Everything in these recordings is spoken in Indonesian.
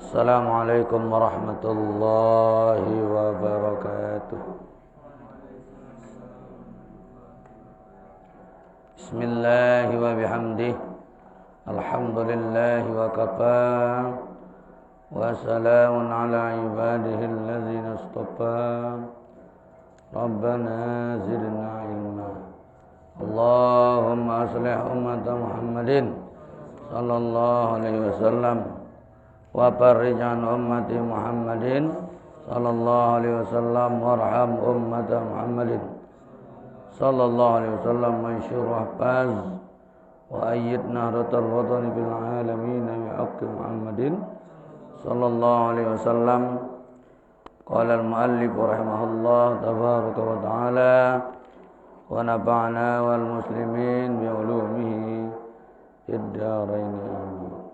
Assalamualaikum warahmatullahi wabarakatuh. Bismillahi wa bihamdih. Alhamdulillahi wa kafa. Wa salamun ala ibadihi allazina istafa. Rabbana zidna ilma. Allahumma aslih ummata Muhammadin sallallahu alaihi wasallam wa farrij an ummati Muhammadin sallallahu alaihi wasallam warham ummata Muhammadin sallallahu alaihi wasallam mansyur wahfaz wa ayyid nahratal watani bil alamin bi haqqi Muhammadin sallallahu alaihi wasallam. Qala al-muallif rahimahullah tabaraka wa ta'ala wa nafa'na wal muslimin bi ulumihi fid dharain amin.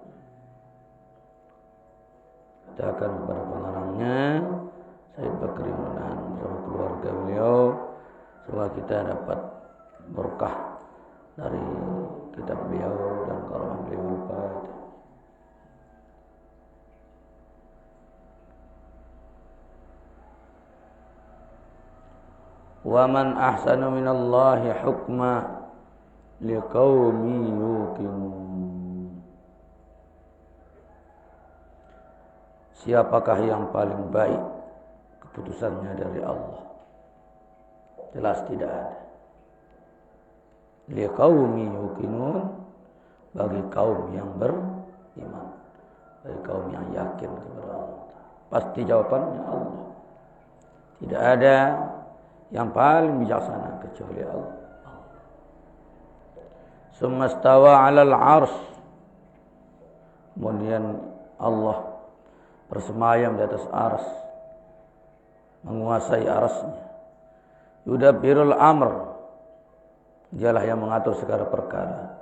Kita akan kepada pengarangnya Said Bakri Munahan bersama keluarga beliau, semoga kita dapat berkah dari kitab beliau dan karamah beliau. Al-Fatihah. Wa man ahsanu minallahi hukma liqaumin yuqinun. Siapakah yang paling baik keputusannya dari Allah? Jelas tidak ada. Liqaumin yuqinun, bagi kaum yang beriman, bagi kaum yang yakin kepada Allah. Pasti jawabannya Allah. Tidak ada yang paling bijaksana kecuali Allah. Summa stawa 'alal 'arsy. Kemudian Allah bersemayam di atas ars, menguasai arsnya. Yudabbirul amr, dialah yang mengatur segala perkara.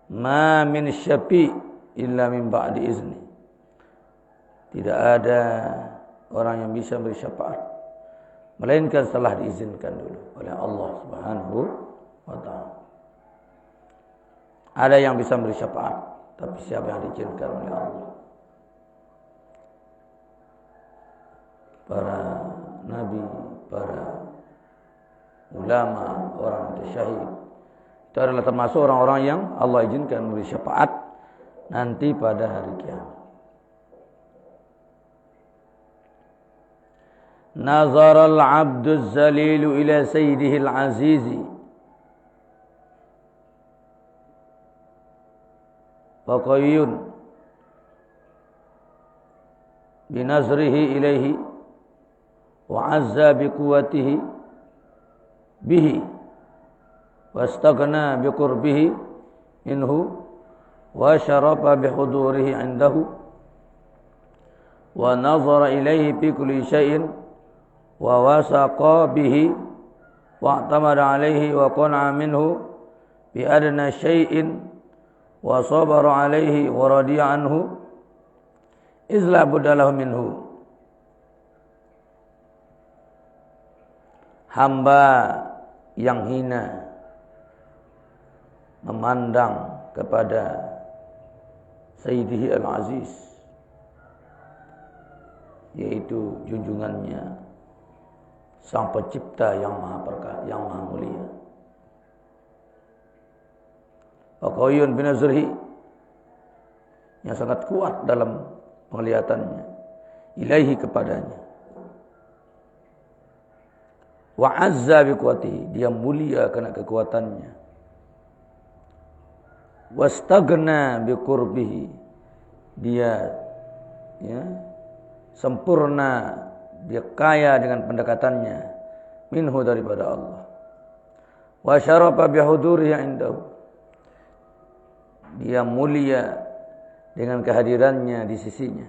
Ma min syafi' illa min ba'di izni. Tidak ada orang yang bisa beri syafaat melainkan setelah diizinkan dulu oleh Allah Subhanahu wa ta'ala. Ada yang bisa beri syafaat, tapi siapa yang diizinkan oleh Allah? Para nabi, para ulama, orang syahid, itu adalah termasuk orang-orang yang Allah izinkan memberi syafaat nanti pada hari kiamat. Nazara al-'abdu az-zalilu ila sayyidihi al-'azizi faqayyun binazrihi ilaihi wa 'azza biquwwatihi bihi wastaghna biqurbihi minhu wa syarafa bihudurihi 'indahu wa nazara ilaihi fi kulli syai'in wa wasaqa bihi wa i'tamada alaihi wa qana'a minhu bi adna syai'in wa sabara alaihi wa radiya anhu izla budalahu minhu. Hamba yang hina memandang kepada Sayyidihi Al-Aziz, yaitu junjungannya Sang Pencipta yang maha perkasa, yang maha mulia. Faqayyun binazrihi, yang sangat kuat dalam penglihatannya, ilaihi kepadanya. Wa azza biquwwatihi, dia mulia karena kekuatannya. Wastaghna biqurbihi, dia sempurna, dia kaya dengan pendekatannya, minhu daripada Allah. Wa syarafa bihudurihi 'indahu, dia mulia dengan kehadirannya di sisinya.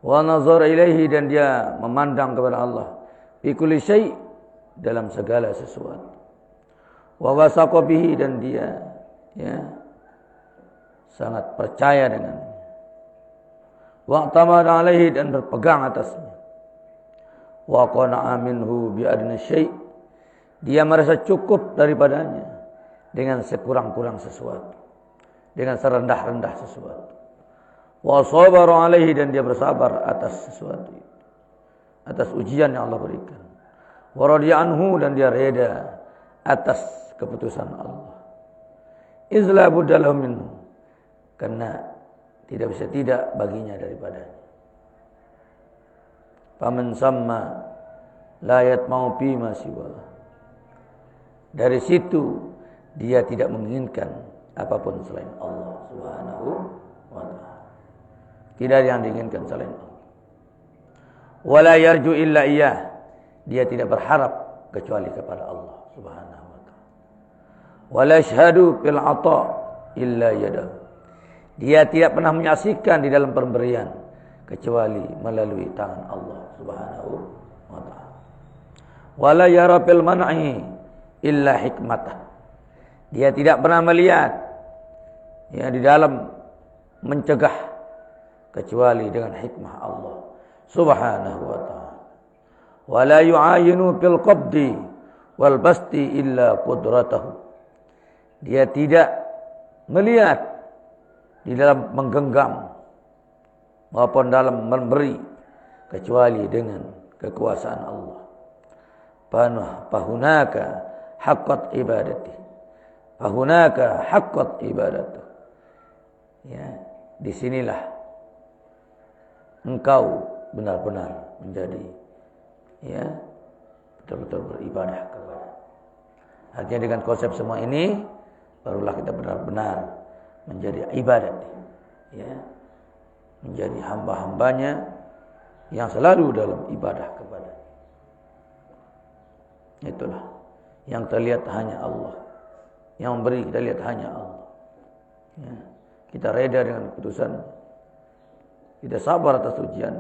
Wa nazara ilaihi, dan dia memandang kepada Allah, fi kulli syai', dalam segala sesuatu. Wa wasaqa bihi, dan dia sangat percaya dengannya. Wa i'tamada alaihi, dan berpegang atasnya. Wa qana'a minhu bi adna syai', dia merasa cukup daripadanya dengan sekurang-kurang sesuatu, dengan serendah-rendah sesuatu. Wa sabara alaihi, dan dia bersabar atas sesuatu, atas ujian yang Allah berikan. Wa radiya anhu, dan dia reda atas keputusan Allah. Izla buddalahu minhu, karena tidak bisa tidak baginya daripadanya. Faman samma la yatma'u fi ma siwa, dari situ dia tidak menginginkan apapun selain Allah Subhanahu wa ta'ala. Tidak ada yang diinginkan selain Allah. Wala yarju illa iyyah, dia tidak berharap kecuali kepada Allah Subhanahu wa ta'ala. Wala yashhadu fil 'ata illa yadahu, dia tidak pernah menyaksikan di dalam pemberian kecuali melalui tangan Allah Subhanahu wa ta'ala. Wala yara fil man'i illa hikmatah, dia tidak pernah melihat di dalam mencegah kecuali dengan hikmah Allah Subhanahu wa ta'ala. Wala yu'ayinu fil qabdi wal basti illa qudratahu, dia tidak melihat di dalam menggenggam maupun dalam memberi kecuali dengan kekuasaan Allah. Fahunaka haqqat ibadati, fahunaka haqqat ibadatu, disinilah engkau benar-benar menjadi betul-betul beribadah kepada. Artinya dengan konsep semua ini barulah kita benar-benar menjadi ibadat, menjadi hamba-hambanya yang selalu dalam ibadah kepada. Itulah yang terlihat hanya Allah, yang memberi kita lihat hanya Allah. Kita reda dengan keputusan, kita sabar atas ujian,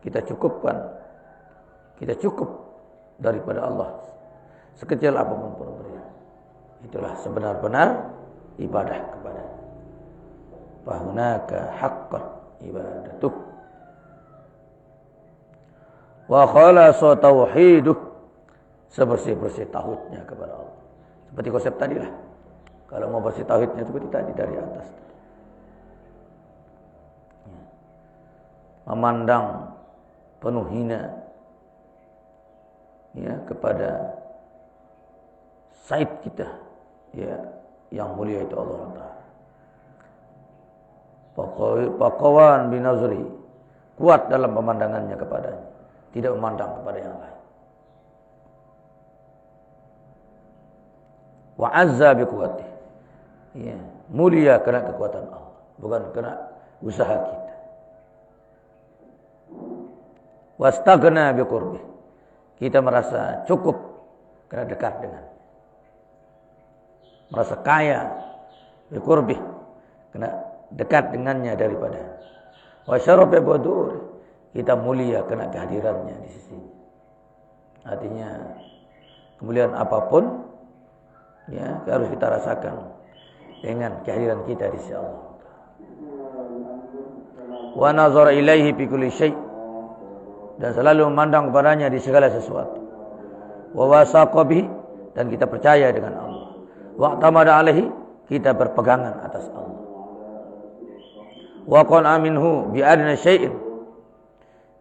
kita cukupkan, kita cukup daripada Allah sekecil apapun pemberian. Itulah sebenar-benar ibadah kepada. Fahunaka haqqat ibadatuh wa khalasa tauhiduh, sebersih-bersih tauhidnya kepada Allah. Seperti konsep tadi lah. Kalau mau bersih tauhidnya seperti tadi dari atas. Memandang penuh hina kepada Said kita yang mulia itu Allah Ta'ala. Paqawan binazri, kuat dalam pemandangannya kepadanya, tidak memandang kepada yang lain. Wa azza bi quwwati, mulia karena kekuatan Allah, bukan karena usaha kita. Wastaghna bi qurbi, kita merasa cukup karena dekat dengan, merasa kaya bi qurbi karena dekat dengannya daripada. Wa syarafa budur, kita mulia karena kehadirannya di sisinya. Artinya kemuliaan apapun harus kita rasakan dengan kehadiran kita di sisi Allah. Wa nazara ilaihi fi kulli syai', dan selalu memandang kepadanya di segala sesuatu. Wa wasaqa bihi, dan kita percaya dengan Allah. Wa tamada alaihi, kita berpegangan atas Allah. Wa qan'a minhu bi adna syai'in,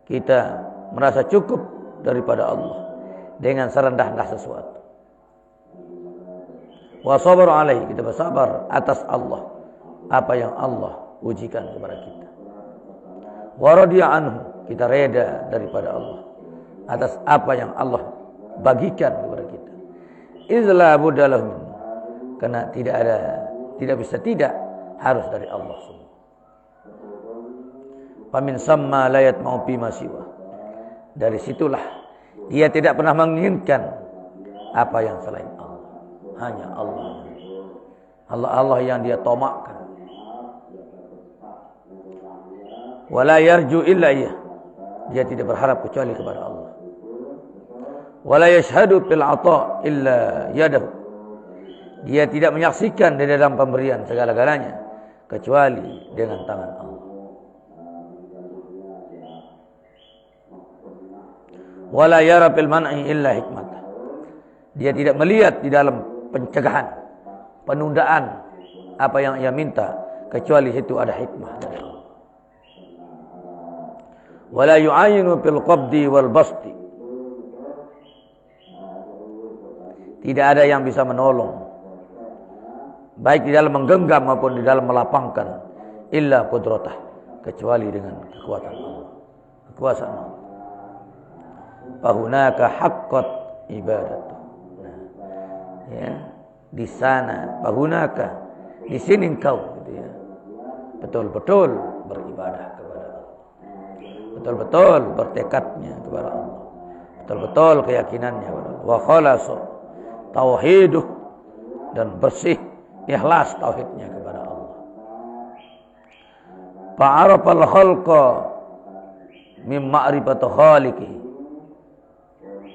kita merasa cukup daripada Allah dengan serendah-rendah sesuatu. Wa sabar alaihi, kita bersabar atas Allah, apa yang Allah ujikan kepada kita. Wa radiya anhu, kita reda daripada Allah atas apa yang Allah bagikan kepada kita. Izla buddalahu min, karena tidak bisa tidak, harus dari Allah semua. Famin samma la yatma'u fi ma siwa, dari situlah dia tidak pernah menginginkan apa yang selain Allah. Hanya Allah. Allah yang dia tomakkan. Wala yarju illa iyyah, dia tidak berharap kecuali kepada Allah. Wala yashhadu fil 'ata illa yadahu, dia tidak menyaksikan di dalam pemberian segala-galanya kecuali dengan tangan Allah. Wala yara fil man'i illa hikmatah, dia tidak melihat di dalam pencegahan, penundaan apa yang ia minta, kecuali situ ada hikmah dari Allah. Wala yu'ayinu fil qabdi wal basti. Tidak ada yang bisa menolong, baik di dalam menggenggam maupun di dalam melapangkan, illa qudratah, kecuali dengan kekuatan Allah, kekuasaan Allah. Fahunaka haqqat ibadatu. Ya, di sana fahunaka, di sini engkau gitu ya, betul-betul beribadah kepada Allah, betul-betul bertekadnya kepada Allah, betul-betul keyakinannya kepada Allah. Wa khalasa tauhiduh, dan bersih ikhlas tauhidnya kepada Allah. Fa'arafal khalqa min ma'rifati khaliqih.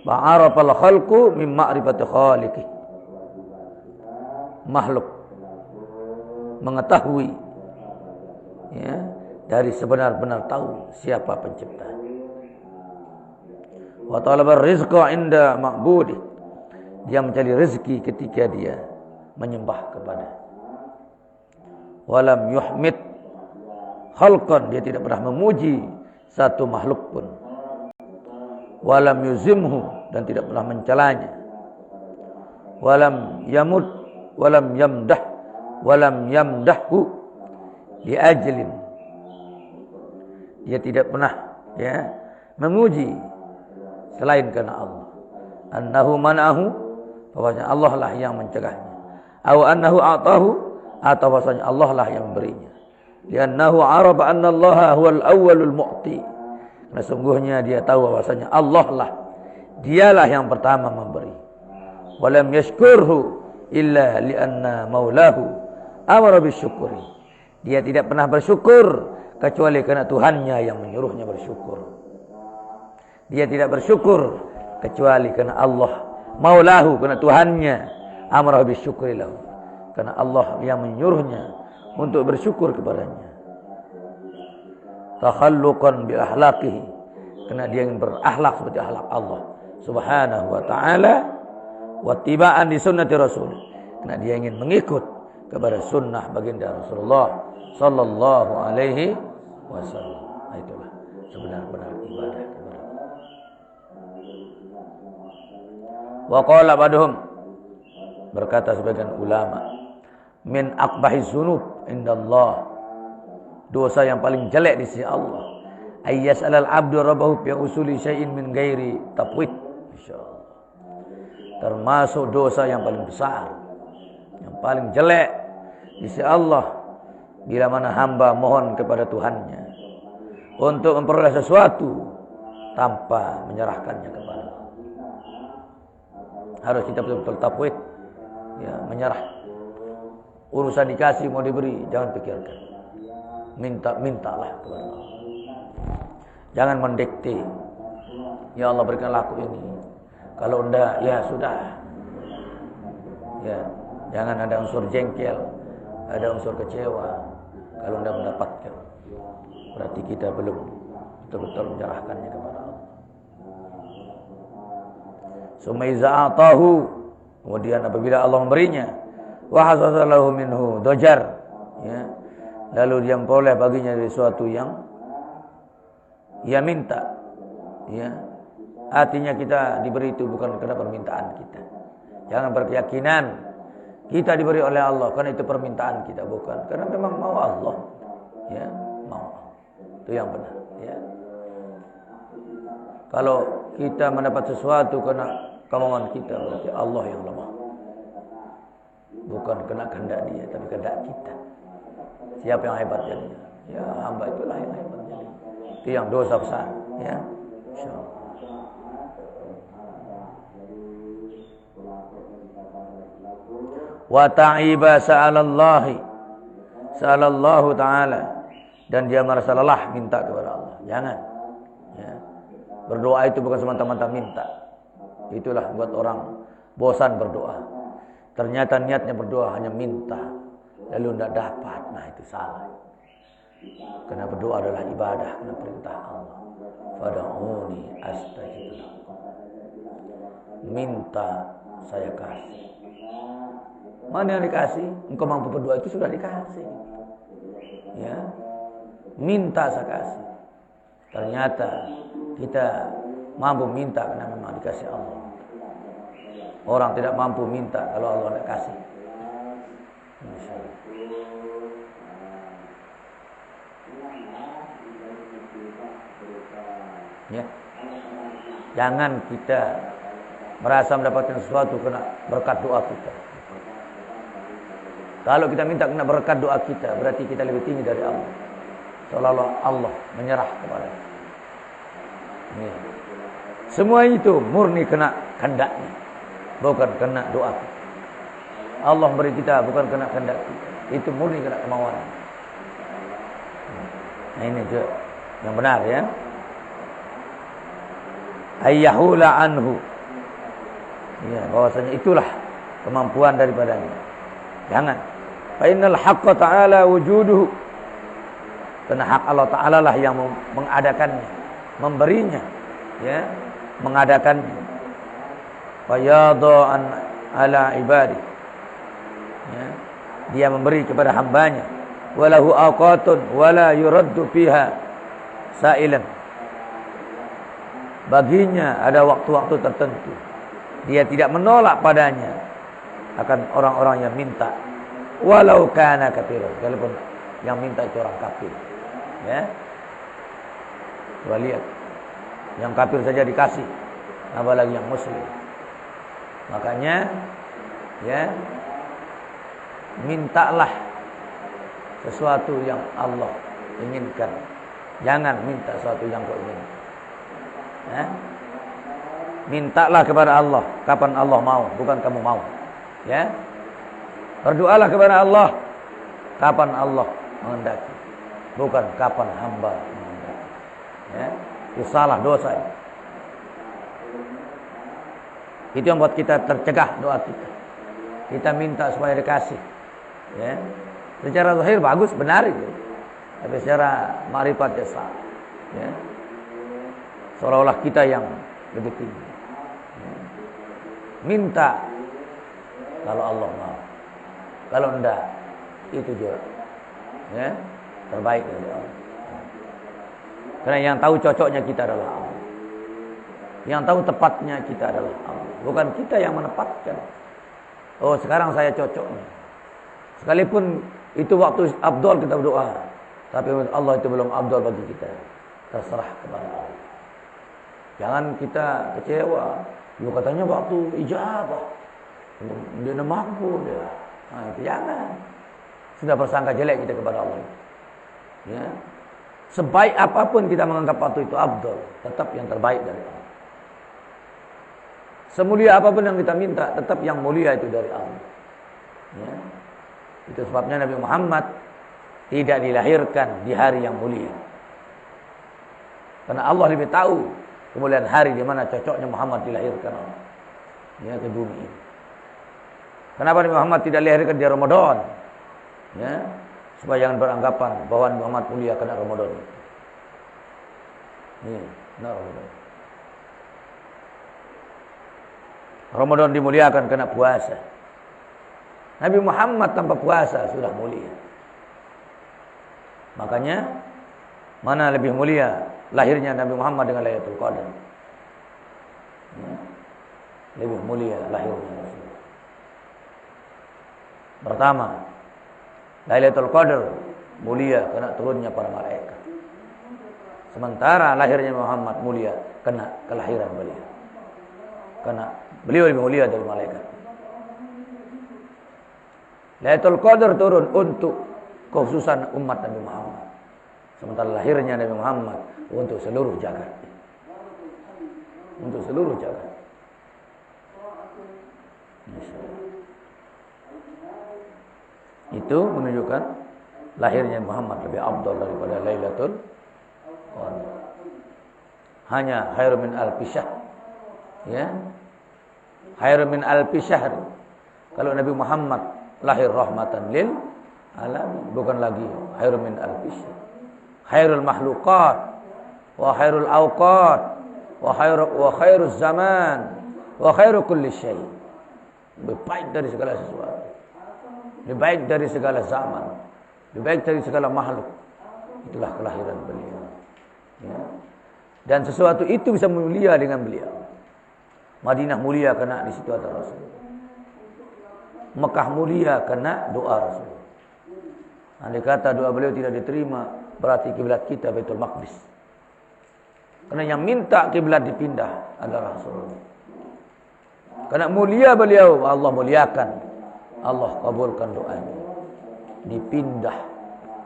Fa'arafal khalqu min ma'rifati khaliqih. Makhluk mengetahui ya, dari sebenar-benar tahu siapa pencipta. Wa talaba rizqa inda ma'budi. Dia mencari rezeki ketika dia menyembah kepada. Walam yuhmid khalqan, dia tidak pernah memuji satu makhluk pun. Walam yuzimhu, dan tidak pernah mencelanya. Walam yamud, walam yamdah, walam yamdahhu li ajlin. Dia tidak pernah ya memuji selain karena Allah. Annahu man'ahu, bahwasanya Allah lah yang mencegahnya. Aw annahu a'tahu, atau bahwasanya Allah lah yang memberinya. Li'annahu 'arafa anna Allah huwal awwalul mu'ti. Karena sungguhnya dia tahu bahwasanya Allah lah, dialah yang pertama memberi. Walam yashkurhu illa li'anna maulahu amara bisyukri. Dia tidak pernah bersyukur kecuali karena Tuhannya yang menyuruhnya bersyukur. Dia tidak bersyukur kecuali karena Allah maulahu, karena Tuhannya amara bisyukri lahu, karena Allah yang menyuruhnya untuk bersyukur kepadanya. Takhalluqan bi akhlaqihi, karena dia ingin berakhlak seperti akhlak Allah Subhanahu wa taala, wa tibaan di sunnati Rasul, karena dia ingin mengikut kepada sunnah baginda Rasulullah sallallahu alaihi wasallam. Itulah sebenar-benar ibadah kepada Allah. Wa qala ba'dhum, berkata sebagian ulama, min aqbahi dzunub indallah, dosa yang paling jelek di sisi Allah, ayyas alal abdu rabbahu fi usuli syai'in min ghairi tafwid. Insyaallah termasuk dosa yang paling besar, yang paling jelek di sisi Allah, bila mana hamba mohon kepada Tuhannya untuk memperoleh sesuatu tanpa menyerahkannya kepada Allah. Harus kita betul-betul tafwid, ya, menyerah. Urusan dikasih mau diberi, jangan pikirkan. Mintalah kepada Allah. Jangan mendikte. Ya Allah, berikanlah aku ini. Kalau enggak, ya sudah. Ya, jangan ada unsur jengkel, ada unsur kecewa. Kalau enggak mendapatkan, berarti kita belum betul-betul menyerahkannya kepada Allah. Sumaiza'atahu, kemudian apabila Allah memberinya, wa hasalahu minhu dojar, ya, lalu dia memperoleh baginya dari sesuatu yang ia minta, ya, artinya kita diberi itu bukan karena permintaan kita. Jangan berkeyakinan kita diberi oleh Allah karena itu permintaan kita, bukan, karena memang mau Allah, ya, mau. Itu yang benar, ya. Kalau kita mendapat sesuatu karena kemauan kita, berarti Allah yang lemah. Bukan kena kehendak dia, tapi kehendak kita. Siapa yang hebat jadinya? Ya, hamba itulah yang hebat jadinya. Itu yang dosa besar, ya. Insyaallah. Wa ta'iba sa'alallahu ta'ala, dan dia merasa lelah minta kepada Allah. Jangan, ya. Berdoa itu bukan semata-mata minta. Itulah buat orang bosan berdoa. Ternyata niatnya berdoa hanya minta, lalu tidak dapat. Nah, itu salah. Karena berdoa adalah ibadah, karena perintah Allah. Fad'uni astajib lakum. Minta, saya kasih. Mana yang dikasih? Engkau mampu berdoa itu sudah dikasih. Ya. Minta saya kasih. Ternyata kita mampu minta karena memang dikasih Allah. Orang tidak mampu minta kalau Allah tidak kasih. Ya. Jangan kita merasa mendapatkan sesuatu kena berkat doa kita. Kalau kita minta kena berkat doa kita, berarti kita lebih tinggi dari Allah. Seolah-olah Allah menyerah kepada kita. Ya. Semua itu murni kena kehendaknya, bukan kena doa kita. Allah beri kita bukan kena kehendak kita. Itu murni kena kemauan. Nah ini juga yang benar ya. Ayyahula anhu. Ya, bahwasanya itulah kemampuan daripadanya. Jangan. Fa innal haqqa ta'ala wujuduhu. Karena hak Allah Ta'ala lah yang mengadakannya, memberinya, ya, mengadakannya. Fa yadha ala ibadi. Ya, dia memberi kepada hambanya. Walahu awqatun wala yuraddu fiha sa'ilan. Baginya ada waktu-waktu tertentu. Dia tidak menolak padanya akan orang-orang yang minta. Walau kana kafiran, walaupun yang minta itu orang kafir. Ya. Coba lihat. Yang kafir saja dikasih, apalagi yang muslim. Makanya ya, mintalah sesuatu yang Allah inginkan. Jangan minta sesuatu yang kau inginkan. Ya. Mintalah kepada Allah kapan Allah mau, bukan kamu mau. Ya. Berdoalah kepada Allah kapan Allah menghendaki, bukan kapan hamba menghendaki. Ya. Itu salah, dosa. Itu yang buat kita tercegah doa kita. Kita minta supaya dikasih. Ya. Secara zahir bagus, benar itu. Tapi secara ma'rifat ya salah. Ya. Seolah-olah kita yang lebih tinggi. Minta kalau Allah mau. Kalau enggak, itu juga ya, terbaik dari Allah. Karena yang tahu cocoknya kita adalah Allah. Yang tahu tepatnya kita adalah Allah. Bukan kita yang menepatkan. Oh, sekarang saya cocoknya. Sekalipun itu waktu afdal kita berdoa, tapi Allah itu belum afdal bagi kita. Terserah kepada Allah. Jangan kita kecewa. Yo katanya waktu ijabah. Dia mampu dia. Nah, itu jangan. Sudah bersangka jelek kita kepada Allah. Ya. Sebaik apapun kita menganggap waktu itu afdal, tetap yang terbaik dari Allah. Semulia apapun yang kita minta, tetap yang mulia itu dari Allah. Ya. Itu sebabnya Nabi Muhammad tidak dilahirkan di hari yang mulia. Karena Allah lebih tahu kemuliaan hari di mana cocoknya Muhammad dilahirkan ya ke bumi ini. Kenapa Nabi Muhammad tidak dilahirkan di Ramadan? Ya, supaya jangan beranggapan bahwa Nabi Muhammad mulia karena Ramadan. Ini, nah Ramadan. Ramadan dimuliakan karena puasa. Nabi Muhammad tanpa puasa sudah mulia. Makanya mana lebih mulia lahirnya Nabi Muhammad dengan Lailatul Qadar. Ya. Lebih mulia lahirnya. Pertama, Lailatul Qadar mulia karena turunnya para malaikat. Sementara lahirnya Muhammad mulia karena kelahiran beliau. Karena beliau lebih mulia dari malaikat. Lailatul Qadar turun untuk kekhususan umat Nabi Muhammad. Sementara lahirnya Nabi Muhammad untuk seluruh jagat. Untuk seluruh jagat. Itu menunjukkan lahirnya Muhammad lebih afdal daripada Lailatul Qadar. Hanya khairun min alfi syahr. Ya. Khairun min alfi syahr. Kalau Nabi Muhammad lahir rahmatan lil alamin, bukan lagi khairun min alfi syahr. Khairul makhluqat wa khairul awqat wa khairuz zaman wa khairu kulli syai. Lebih baik dari segala sesuatu. lebih baik dari segala zaman, lebih baik dari segala makhluk. Itulah kelahiran beliau. Ya. Dan sesuatu itu bisa mulia dengan beliau. Madinah mulia karena di situ ada Rasul. Mekah mulia karena doa Rasul. Andai kata doa beliau tidak diterima, berarti kiblat kita Baitul Maqdis. Karena yang minta kiblat dipindah adalah Rasulullah. Karena mulia beliau, Allah muliakan. Allah kabulkan doanya. Dipindah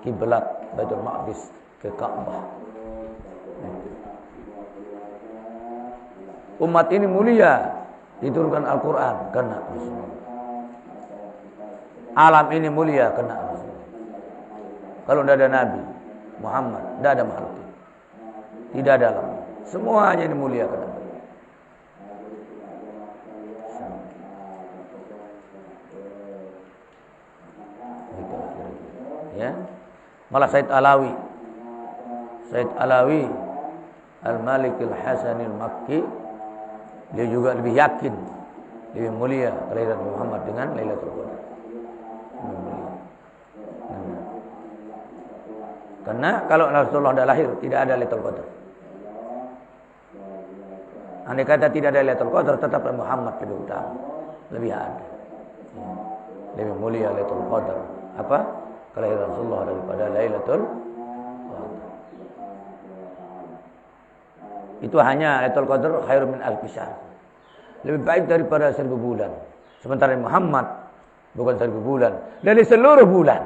kiblat Baitul Maqdis ke Ka'bah. Umat ini mulia, diturunkan Al-Quran karena Rasulullah. Alam ini mulia karena Rasulullah. Kalau tidak ada Nabi Muhammad, tidak ada makhluk ini. Tidak ada alam. Semuanya ini mulia karena beliau. Ya. Malah Said Alawi Al-Malik Al-Hasan Al-Makki, dia juga lebih yakin, lebih mulia kelahiran Muhammad dengan Lailatul Qadar. Karena kalau Rasulullah tidak lahir, tidak ada Lailatul Qadar. Andai kata tidak ada Lailatul Qadar, tetap Muhammad lebih utama, lebih ada, lebih mulia Lailatul Qadar. Apa? Kelahiran Rasulullah daripada Lailatul Qadar. Itu hanya Lailatul Qadar khairun min alfi syahr. Lebih baik daripada 1000 bulan. Sementara Muhammad bukan 1000 bulan, dari seluruh bulan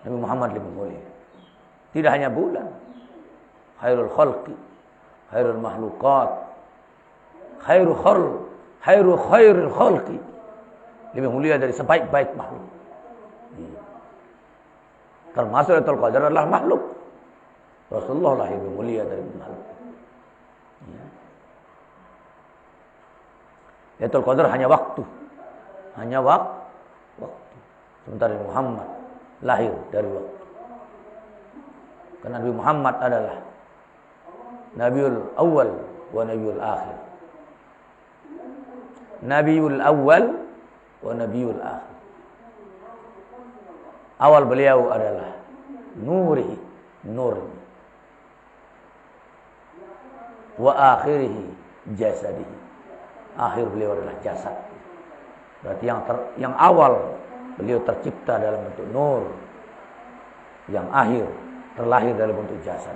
Nabi Muhammad lebih mulia. Tidak hanya bulan. Khairul khalqi, khairul mahlukat, khairul khalqi. Lebih mulia dari sebaik-baik makhluk. Termasuk Lailatul Qadar adalah makhluk. Rasulullah lah lebih mulia dari makhluk. Lailatul Qadar hanya waktu. Hanya waktu. Sementara Muhammad lahir dari waktu. Karena Nabi Muhammad adalah Nabiul Awal wa Nabiul Akhir. Nabiul Awal wa Nabiul Akhir. Awal beliau adalah nurihi, nur. Wa akhirihi jasadihi. Akhir beliau adalah jasad. Berarti yang awal beliau tercipta dalam bentuk nur. Yang akhir terlahir dalam bentuk jasad.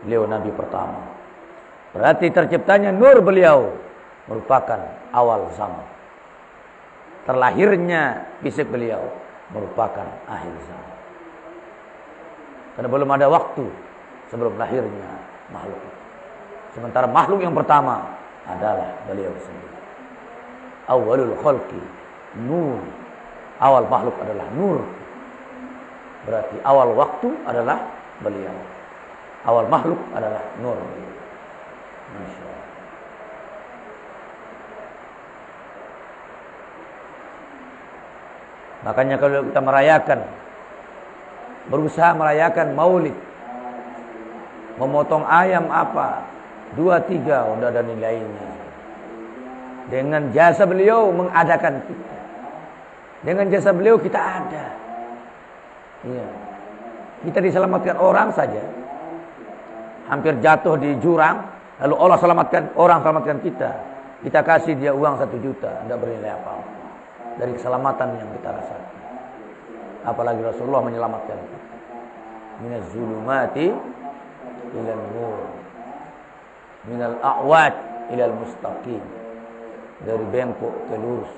Beliau Nabi pertama. Berarti terciptanya nur beliau merupakan awal zaman. Terlahirnya fisik beliau merupakan akhir zaman. Karena belum ada waktu sebelum lahirnya makhluk. Sementara makhluk yang pertama adalah beliau sendiri. Awalul khalqi nur. Awal makhluk adalah nur. Berarti awal waktu adalah beliau. Awal makhluk adalah nur. Masya Allah. Makanya kalau kita merayakan, berusaha merayakan maulid, memotong ayam apa, 2, 3, udah ada nilainya. Dengan jasa beliau mengadakan kita. Dengan jasa beliau kita ada. Iya. Kita diselamatkan orang saja. Hampir jatuh di jurang, lalu Allah selamatkan, orang selamatkan kita. Kita kasih dia uang 1 juta, tidak bernilai apa-apa. Dari keselamatan yang kita rasakan. Apalagi Rasulullah menyelamatkan kita. Minaz zulumati ilal nur. Minal a'wad ilal mustaqim. Dari bengkok ke lurus.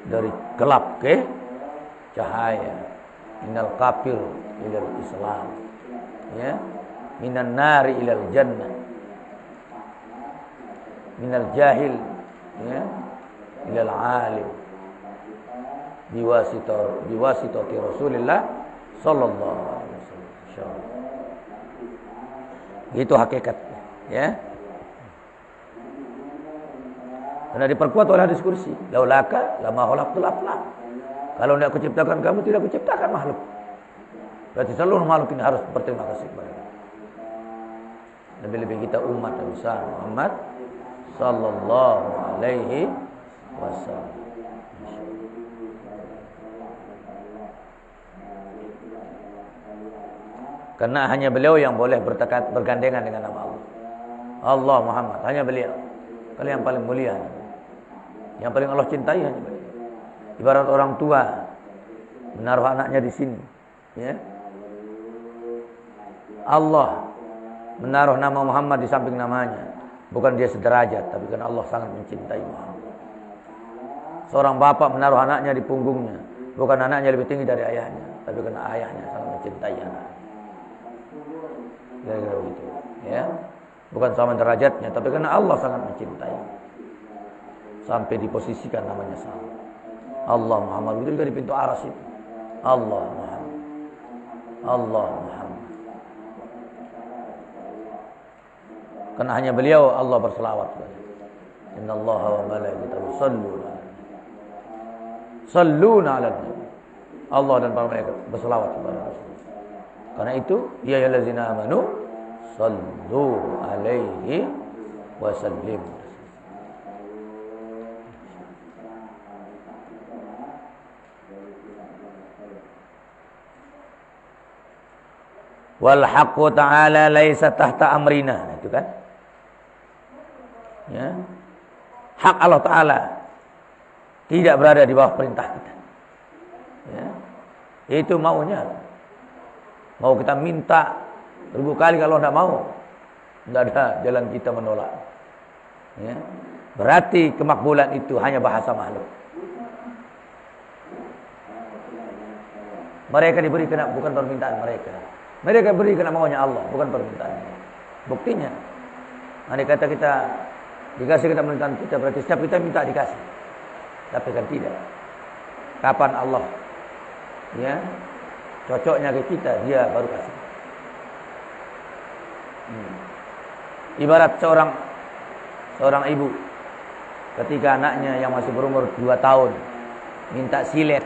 Dari gelap ke cahaya. Minal kafir ilal Islam. Ya. Minan nari ilal jannah. Minal jahil, ya, ilal alim. Biwasitati Rasulullah sallallahu alaihi wasallam. Insyaallah. Itu hakikatnya, ya. Karena diperkuat oleh hadis kursi. Laulaka lama khalaqtul aflaq. Kalau tidak kuciptakan kamu, tidak kuciptakan makhluk. Berarti seluruh makhluk ini harus berterima kasih kepada Allah. Lebih-lebih kita umat besar Muhammad sallallahu alaihi wasallam. Karena hanya beliau yang boleh bergandengan dengan nama Allah. Allah Muhammad, hanya beliau. Kalau yang paling mulia, yang paling Allah cintai hanya beliau. Ibarat orang tua menaruh anaknya di sini, ya. Allah menaruh nama Muhammad di samping namanya. Bukan dia sederajat, tapi karena Allah sangat mencintai Muhammad. Seorang bapak menaruh anaknya di punggungnya. Bukan anaknya lebih tinggi dari ayahnya, tapi karena ayahnya sangat mencintai anaknya. Kira-kira begitu, ya. Bukan sama derajatnya, tapi karena Allah sangat mencintai. Sampai diposisikan namanya sama. Allah Muhammad. Begitu juga di pintu aras itu. Allah Muhammad. Allah Muhammad. Karena hanya beliau Allah berselawat. Innallaha wa malaikatahu yusalluna 'alan nabi. Allah dan para malaikat berselawat kepada Rasul. Karena itu, ya ayyuhallazina amanu sallu 'alaihi wa sallimu. Wal haqqu ta'ala laisa tahta amrina. Nah, itu kan? Ya. Hak Allah Ta'ala tidak berada di bawah perintah kita. Ya. Itu maunya. Mau kita minta 1000 kali, kalau tidak mau, tidak ada jalan kita menolak. Ya. Berarti kemakbulan itu hanya bahasa makhluk. Mereka diberi karena bukan permintaan mereka. Mereka beri karena maunya Allah, bukan permintaan. Buktinya, andai kata kita dikasih kita permintaan kita, berarti setiap kita minta dikasih. Tapi kan tidak. Kapan Allah, ya, cocoknya ke kita, dia baru kasih. Ibarat seorang ibu ketika anaknya yang masih berumur 2 tahun minta silet,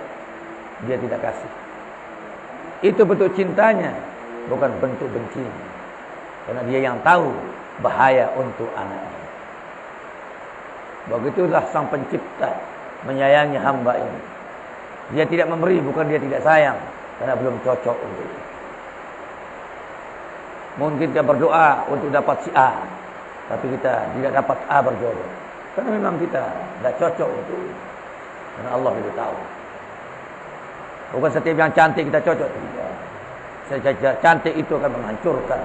dia tidak kasih. Itu bentuk cintanya, bukan bentuk bencinya. Karena dia yang tahu bahaya untuk anaknya. Begitulah sang pencipta menyayangi hamba ini. Dia tidak memberi, bukan dia tidak sayang, karena belum cocok untuk itu. Mungkin kita berdoa untuk dapat si A, tapi kita tidak dapat A berjodoh. Karena memang kita tidak cocok untuk itu. Karena Allah lebih tahu. Bukan setiap yang cantik kita cocok. Tidak. Cantik itu akan menghancurkan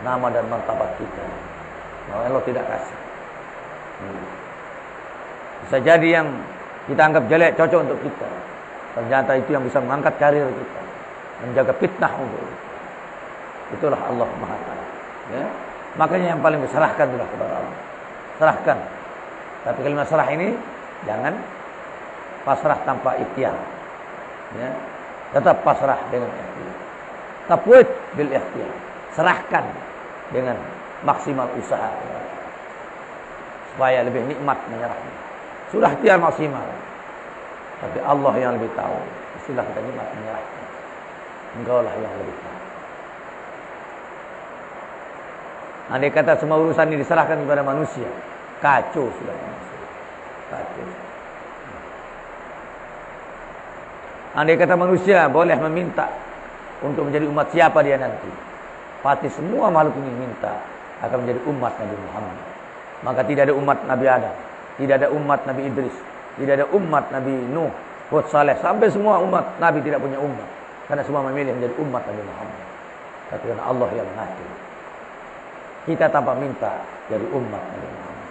nama dan martabat kita. Maka Allah tidak kasih. Bisa jadi yang kita anggap jelek cocok untuk kita. Ternyata itu yang bisa mengangkat karir kita, menjaga fitnah untuk kita. Itulah Allah Maha Taala. Ya? Makanya yang paling diserahkan adalah kepada Allah. Serahkan. Tapi kalimat serah ini jangan pasrah tanpa ikhtiar. Ya? Tetap pasrah dengan ikhtiar. Tafwid bil ikhtiar. Serahkan dengan maksimal usaha. Supaya lebih nikmat menyerahnya. Sudah ikhtiar maksimal. Tapi Allah yang lebih tahu. Istilah kita nikmat menyerahkan. Engkau lah yang lebih tahu. Andai kata semua urusan ini diserahkan kepada manusia, kacau sudah manusia. Kacau. Andai kata manusia boleh meminta untuk menjadi umat siapa dia nanti, pasti semua makhluk ini minta akan menjadi umat Nabi Muhammad. Maka tidak ada umat Nabi Adam, tidak ada umat Nabi Idris, tidak ada umat Nabi Nuh, Hud, Saleh, sampai semua umat Nabi tidak punya umat, karena semua memilih menjadi umat Nabi Muhammad. Tapi karena Allah yang mengatur. Kita tanpa minta jadi umat Nabi Muhammad.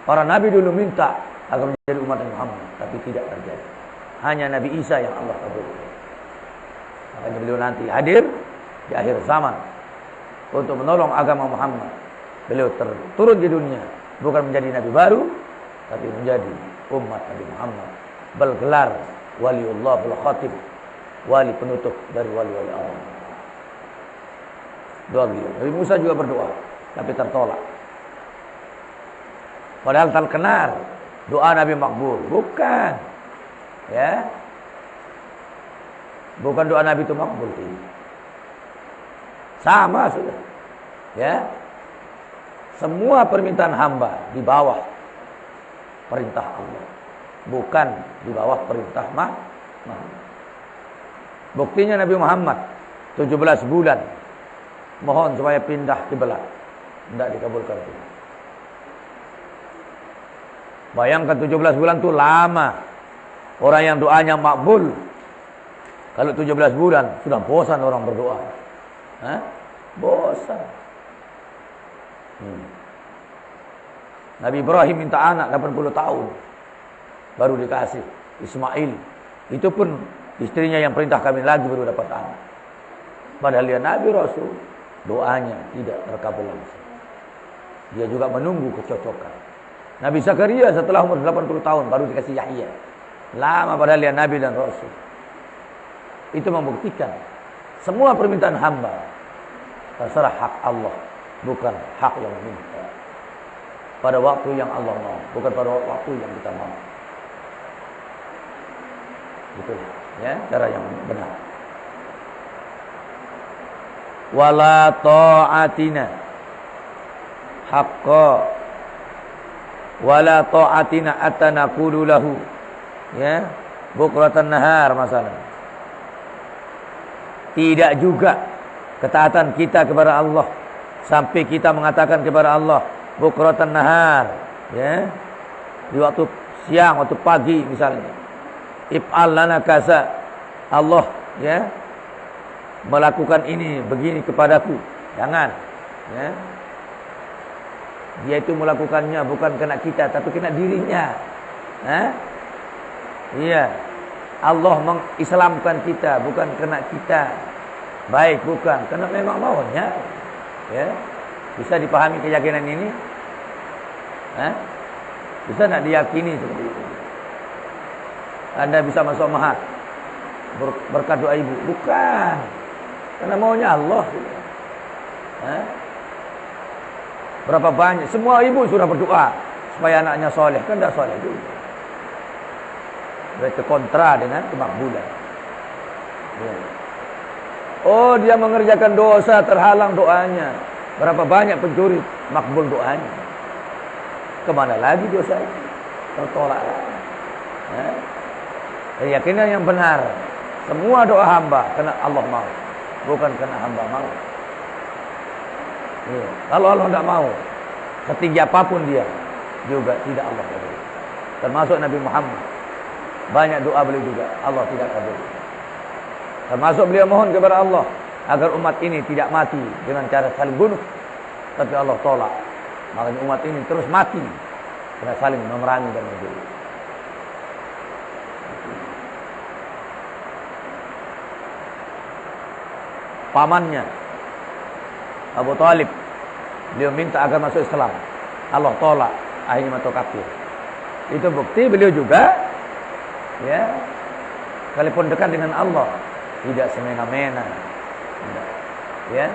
Para nabi dulu minta agar menjadi umat Nabi Muhammad, tapi tidak terjadi. Hanya Nabi Isa yang Allah kabulkan. Makanya beliau nanti hadir di akhir zaman untuk menolong agama Muhammad. Beliau turun di dunia bukan menjadi nabi baru, tapi menjadi umat Nabi Muhammad. Bergelar waliullah bil khatib, wali penutup dari wali-wali Allah. Doa beliau. Nabi Musa juga berdoa, tapi tertolak. Padahal terkenal doa Nabi makbul. Bukan. Ya. Bukan doa Nabi itu makbul. Sama sudah. Ya. Semua permintaan hamba di bawah perintah Allah, bukan di bawah perintah makhluk. Buktinya Nabi Muhammad 17 bulan mohon supaya pindah kiblat, tidak dikabulkan. Bayangkan 17 bulan itu lama. Orang yang doanya makbul, kalau 17 bulan sudah bosan orang berdoa. Bosan. Nabi Ibrahim minta anak 80 tahun baru dikasih Ismail. Itu pun istrinya yang perintah kawin lagi baru dapat anak. Padahal dia Nabi Rasul, doanya tidak terkabul langsung. Dia juga menunggu kecocokan. Nabi Zakaria setelah umur 80 tahun baru dikasih Yahya. Lama padahal dia Nabi dan Rasul. Itu membuktikan semua permintaan hamba terserah hak Allah, bukan hak yang meminta. Pada waktu yang Allah mau, bukan pada waktu yang kita mau. Betul, ya, cara yang benar. Wala ta'atina haqqa wala ta'atina atanaqulu lahu, ya, bukratan nahar masalah. Tidak juga ketaatan kita kepada Allah sampai kita mengatakan kepada Allah bukratan nahar, ya, di waktu siang, waktu pagi misalnya, if'al lana kaza, Allah, ya, melakukan ini begini kepadaku. Jangan, ya. Dia itu melakukannya bukan kena kita, tapi kena dirinya. Iya. Allah mengislamkan kita, bukan kena kita. Baik, bukan, karena memang maunya. Ya. Bisa dipahami keyakinan ini? Bisa tidak diyakini seperti itu? Anda bisa masuk mahat berkat doa ibu? Bukan, karena maunya Allah. Berapa banyak semua ibu sudah berdoa supaya anaknya soleh, kan tidak soleh juga. Berarti kontra dengan kemakbulan. Ya. Oh, dia mengerjakan dosa, terhalang doanya. Berapa banyak pencuri makbul doanya. Kemana lagi dosa itu? Tertolak. Keyakinan yang benar, semua doa hamba karena Allah mau, bukan karena hamba mau. Ya. Kalau Allah tidak mau, setinggi apapun dia, juga tidak Allah kabul. Termasuk Nabi Muhammad, banyak doa beliau juga Allah tidak kabul. Termasuk beliau mohon kepada Allah agar umat ini tidak mati dengan cara saling bunuh, tapi Allah tolak. Makanya umat ini terus mati karena saling memerangi dan membunuh. Pamannya Abu Talib, beliau minta agar masuk Islam, Allah tolak, akhirnya masuk kafir. Itu bukti beliau juga, ya, sekalipun dekat dengan Allah, tidak semena-mena, ya.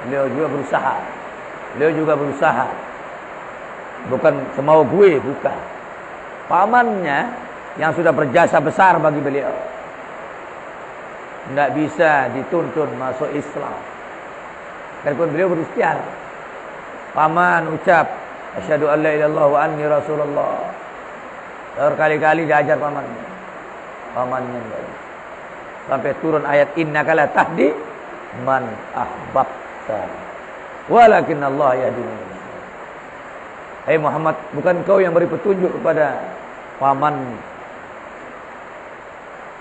Beliau juga berusaha, bukan semau gue, bukan. Pamannya yang sudah berjasa besar bagi beliau, tidak bisa dituntun masuk Islam. Sekalipun beliau berikhtiar. Paman ucap asyhadu an la ilaha illallah wa anni rasulullah. Berkali-kali diajar pamannya. Pamannya enggak. Sampai turun ayat innaka la tahdi man ahbabta walakin Allah yahdi man yasha. Hai Muhammad, bukan kau yang beri petunjuk kepada paman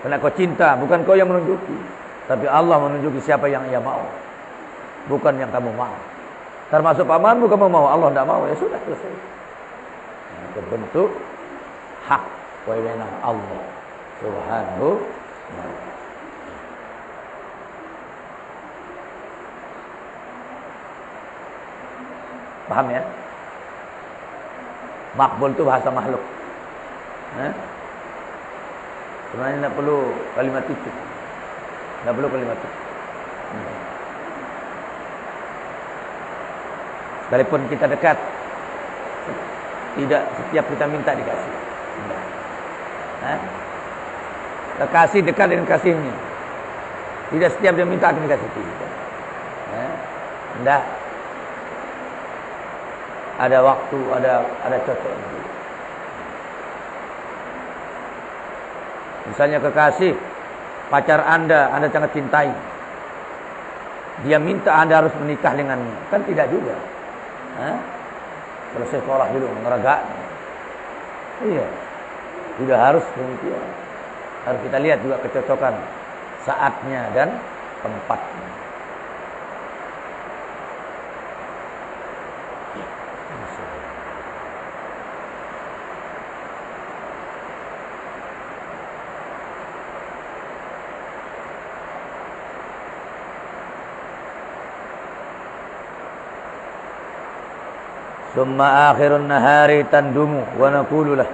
karena kau cinta, bukan kau yang menunjuki, tapi Allah menunjuki siapa yang ia mau, bukan yang kamu mau. Termasuk pamanmu kamu mau, Allah tidak mau, ya sudah selesai. Itu bentuk hak wewenang Allah Subhanahu wa ta'ala. Paham ya? Makbul itu bahasa makhluk. Sebenarnya tidak perlu kalimat itu. Tidak perlu kalimat itu. Sekalipun kita dekat, tidak setiap kita minta dikasih. Kekasih dekat dengan kasihnya. Tidak setiap dia minta akan dikasih. Tidak. ada waktu, ada cocoknya. Misalnya kekasih, pacar Anda sangat cintai. Dia minta Anda harus menikah dengannya. Kan tidak juga. Selesai sekolah dulu, ngeragak. Iya. Tidak harus demikian. Harus kita lihat juga kecocokan saatnya dan tempatnya. Summa akhirun nahari tandumu wa naqulu lah.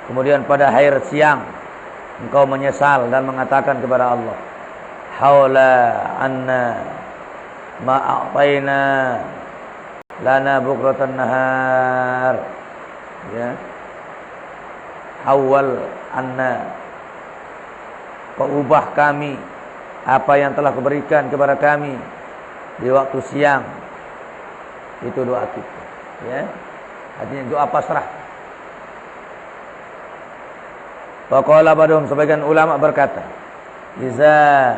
Kemudian pada akhir siang engkau menyesal dan mengatakan kepada Allah, haula anna ma a'tayna lana bukratan nahar. Ya. Hawal anna, kau ubah kami apa yang telah kau berikan kepada kami di waktu siang. Itu doa kita, ya. Artinya doa pasrah. Faqala ba'dhum, sebagian ulama berkata, "Iza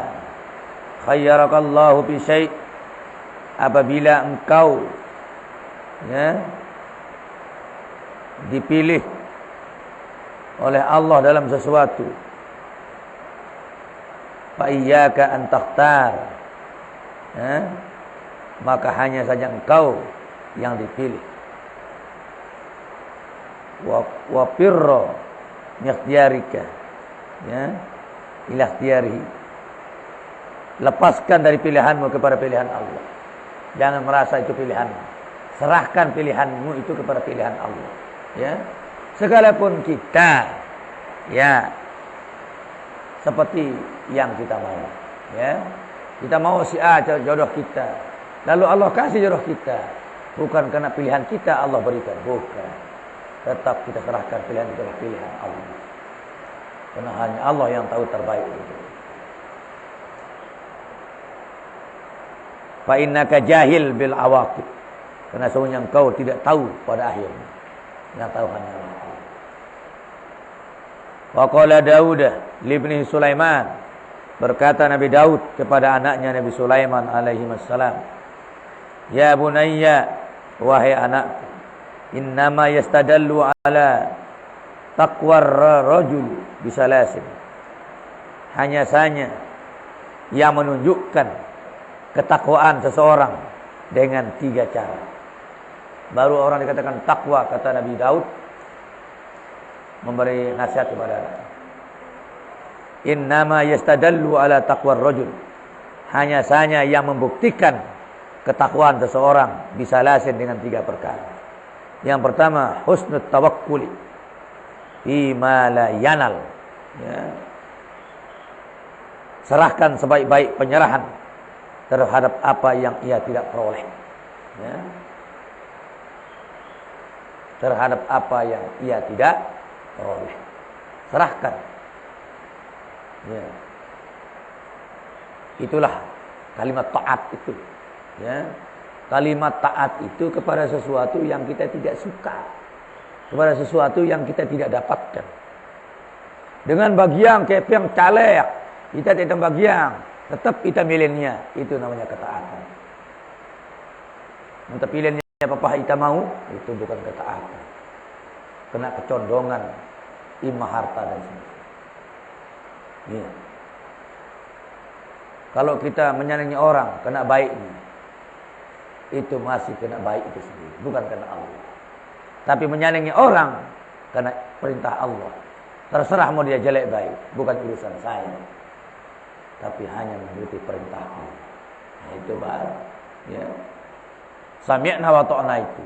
khayyarakallahu fi syai'", apabila engkau dipilih oleh Allah dalam sesuatu, fa iyyaka an takhtar, maka hanya saja engkau yang dipilih. Wa firra ikhtiyarika, ila ikhtiyarihi. Lepaskan dari pilihanmu kepada pilihan Allah. Jangan merasa itu pilihanmu. Serahkan pilihanmu itu kepada pilihan Allah. Ya. Sekalipun kita seperti yang kita mau. Ya. Kita mau si A jodoh kita. Lalu Allah kasih jodoh kita. Bukan karena pilihan kita Allah berikan. Bukan. Tetap kita serahkan pilihan itu adalah pilihan Allah. Karena hanya Allah yang tahu terbaik itu. Fa innaka jahil bil awaqib. Karena sesungguhnya engkau tidak tahu pada akhirnya. Yang tahu hanya Allah. Wa qala Daud li ibnihi Sulaiman. Berkata Nabi Daud kepada anaknya Nabi Sulaiman alaihi wassalam, ya bunayya, wahai anakku, innama yastadallu ala taqwar rajul bisalasin. Hanya saja yang menunjukkan ketakwaan seseorang dengan 3 cara. Baru orang dikatakan takwa, kata Nabi Daud memberi nasihat kepada anaknya. Innama yastadallu ala taqwar rajul. Hanya saja yang membuktikan ketakwaan seseorang bisa lasin dengan 3 perkara. Yang pertama, husnul tawakkuli bima la yanal. Ya. Serahkan sebaik-baik penyerahan terhadap apa yang ia tidak peroleh. Ya. Terhadap apa yang ia tidak peroleh. Serahkan. Ya. Itulah kalimat taat itu. Ya. Kalimat taat itu kepada sesuatu yang kita tidak suka, kepada sesuatu yang kita tidak dapatkan. Dengan bagian kepeng calek, kita tidak bagian, tetap kita milihnya, itu namanya ketaatan. Minta pilihannya apa kita mau, itu bukan ketaatan. Kena kecondongan, imah harta dan sebagainya. Ya. Kalau kita menyayangi orang kena baiknya, itu masih kena baik itu sendiri, bukan karena Allah. Tapi menyayangi orang karena perintah Allah. Terserah mau dia jelek baik, bukan urusan saya. Tapi hanya mengikuti perintah Allah. Nah, itu baru. Ya. Sami'na wa ta'na itu.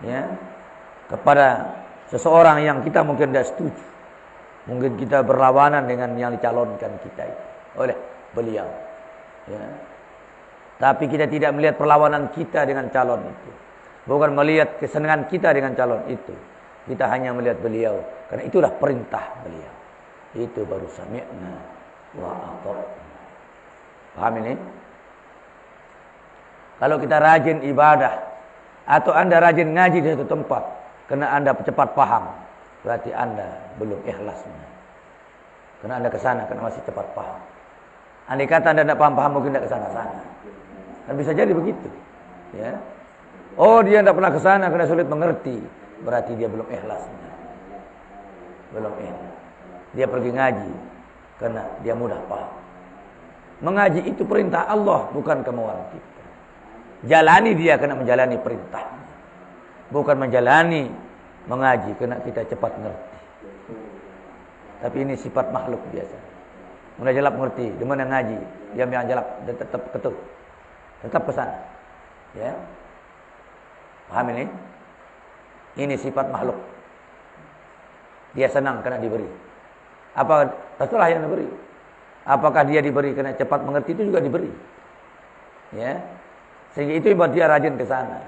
Ya. Kepada seseorang yang kita mungkin tidak setuju. Mungkin kita berlawanan dengan yang dicalonkan kita itu oleh beliau. Ya. Tapi kita tidak melihat perlawanan kita dengan calon itu. Bukan melihat kesenangan kita dengan calon itu. Kita hanya melihat beliau. Karena itulah perintah beliau. Itu baru sami'na wa ata'na. Paham ini? Kalau kita rajin ibadah, atau Anda rajin ngaji di satu tempat karena Anda cepat paham, berarti Anda belum ikhlasnya. Karena Anda ke sana karena masih cepat paham. Andai kata Anda tidak paham-paham, mungkin tidak ke sana-sana. Dan bisa jadi begitu. Ya. Oh, dia tidak pernah ke sana karena sulit mengerti, berarti dia belum ikhlasnya. Belum ikhlas. Dia pergi ngaji karena dia mudah paham. Mengaji itu perintah Allah, bukan kemauan kita. Jalani dia karena menjalani perintah. Bukan menjalani mengaji karena kita cepat ngerti. Tapi ini sifat makhluk biasa. Mulai jalap ngerti, demen yang ngaji, diam yang jalap dan tetap ketut. Tetap ke sana. Ya. Paham ini? Ini sifat makhluk. Dia senang karena diberi. Apa terserah yang diberi. Apakah dia diberi karena cepat mengerti, itu juga diberi. Ya. Sehingga itu buat dia rajin ke sana.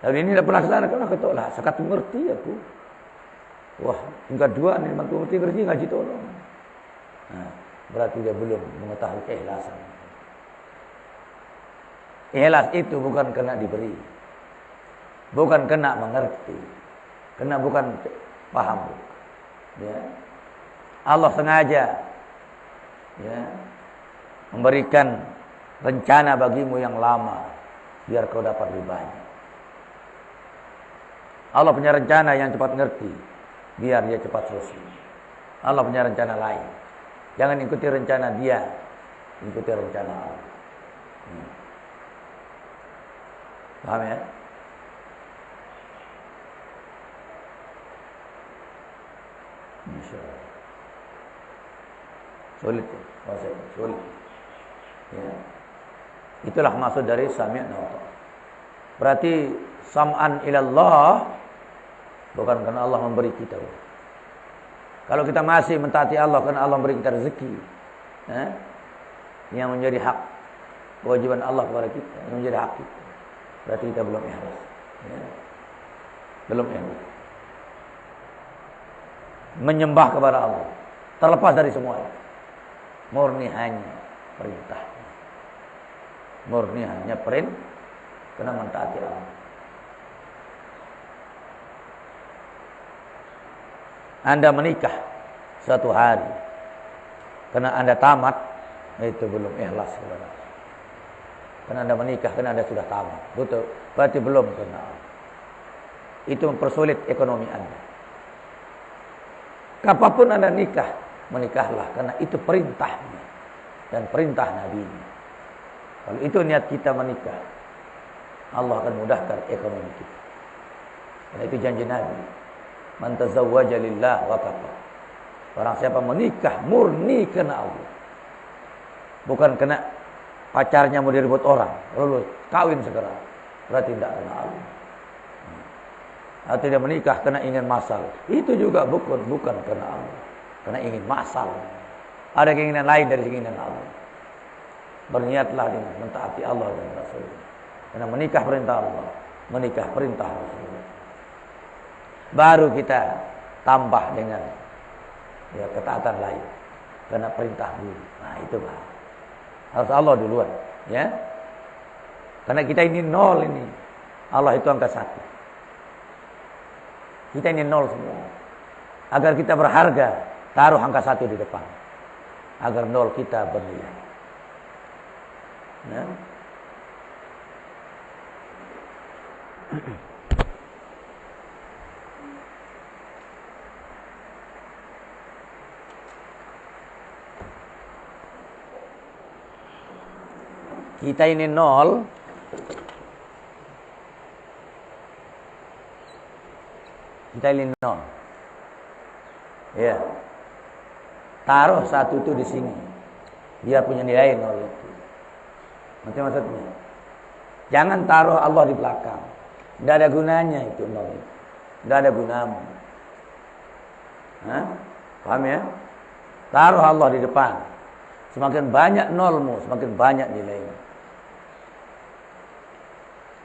Dan ini tidak pernah ke sana karena ketolak. Sekat mengerti aku. Wah, tingkat 2 nih, mampu mengerti ngaji tolong. Nah, berarti dia belum mengetahui keikhlasan. Ikhlas itu bukan karena diberi. Bukan karena mengerti. Karena bukan paham. Ya. Allah sengaja ya, memberikan rencana bagimu yang lama biar kau dapat lebih banyak. Allah punya rencana yang cepat ngerti biar dia cepat selesai. Allah punya rencana lain. Jangan ikuti rencana dia, ikuti rencana Allah. Paham ya? Insyaallah. Sulit ya, sulit. Ya. Itulah maksud dari sami'na wa ta'ana. Berarti sam'an ilallah bukan karena Allah memberi kita. Kalau kita masih mentaati Allah karena Allah memberi kita rezeki, yang menjadi hak kewajiban Allah kepada kita, yang menjadi hak kita, berarti kita belum ikhlas. Ya. Belum ikhlas. Menyembah kepada Allah terlepas dari semuanya, murni hanya perintah, murni hanya perintah karena mentaati Allah. Anda menikah suatu hari karena Anda tamat, itu belum ikhlas kepada Allah. Karena Anda menikah karena Anda sudah tamat, betul, berarti belum karena Allah. Itu mempersulit ekonomi Anda. Kapanpun Anda nikah, menikahlah karena itu perintahnya dan perintah Nabi-Nya. Kalau itu niat kita menikah, Allah akan mudahkan ekonomi kita. Karena itu janji Nabi, man tazawwaja lillah wa kafa. Orang siapa menikah murni karena Allah, bukan karena pacarnya mau direbut orang, lalu kawin segera, berarti tidak karena Allah. Atau dia menikah karena ingin masal, itu juga bukan karena Allah, karena ingin masal. Ada keinginan lain dari keinginan Allah. Berniatlah dengan mentaati Allah dan Rasul. Karena menikah perintah Allah, menikah perintah Rasul. Baru kita tambah dengan ya ketaatan lain, karena perintah dulu. Nah itu bah. Harus Allah duluan, ya. Karena kita ini nol ini, Allah itu angka 1. Kita ini nol semua. Agar kita berharga, taruh angka 1 di depan. Agar nol kita bernilai. Ya. Kita ini nol. Kita ini nol. Ya. Taruh 1 itu di sini. Biar punya nilai nol itu. Macam maksudnya. Jangan taruh Allah di belakang. Tidak ada gunanya itu nol. Tidak ada gunamu. Hah? Paham ya? Taruh Allah di depan. Semakin banyak nolmu, semakin banyak nilainya.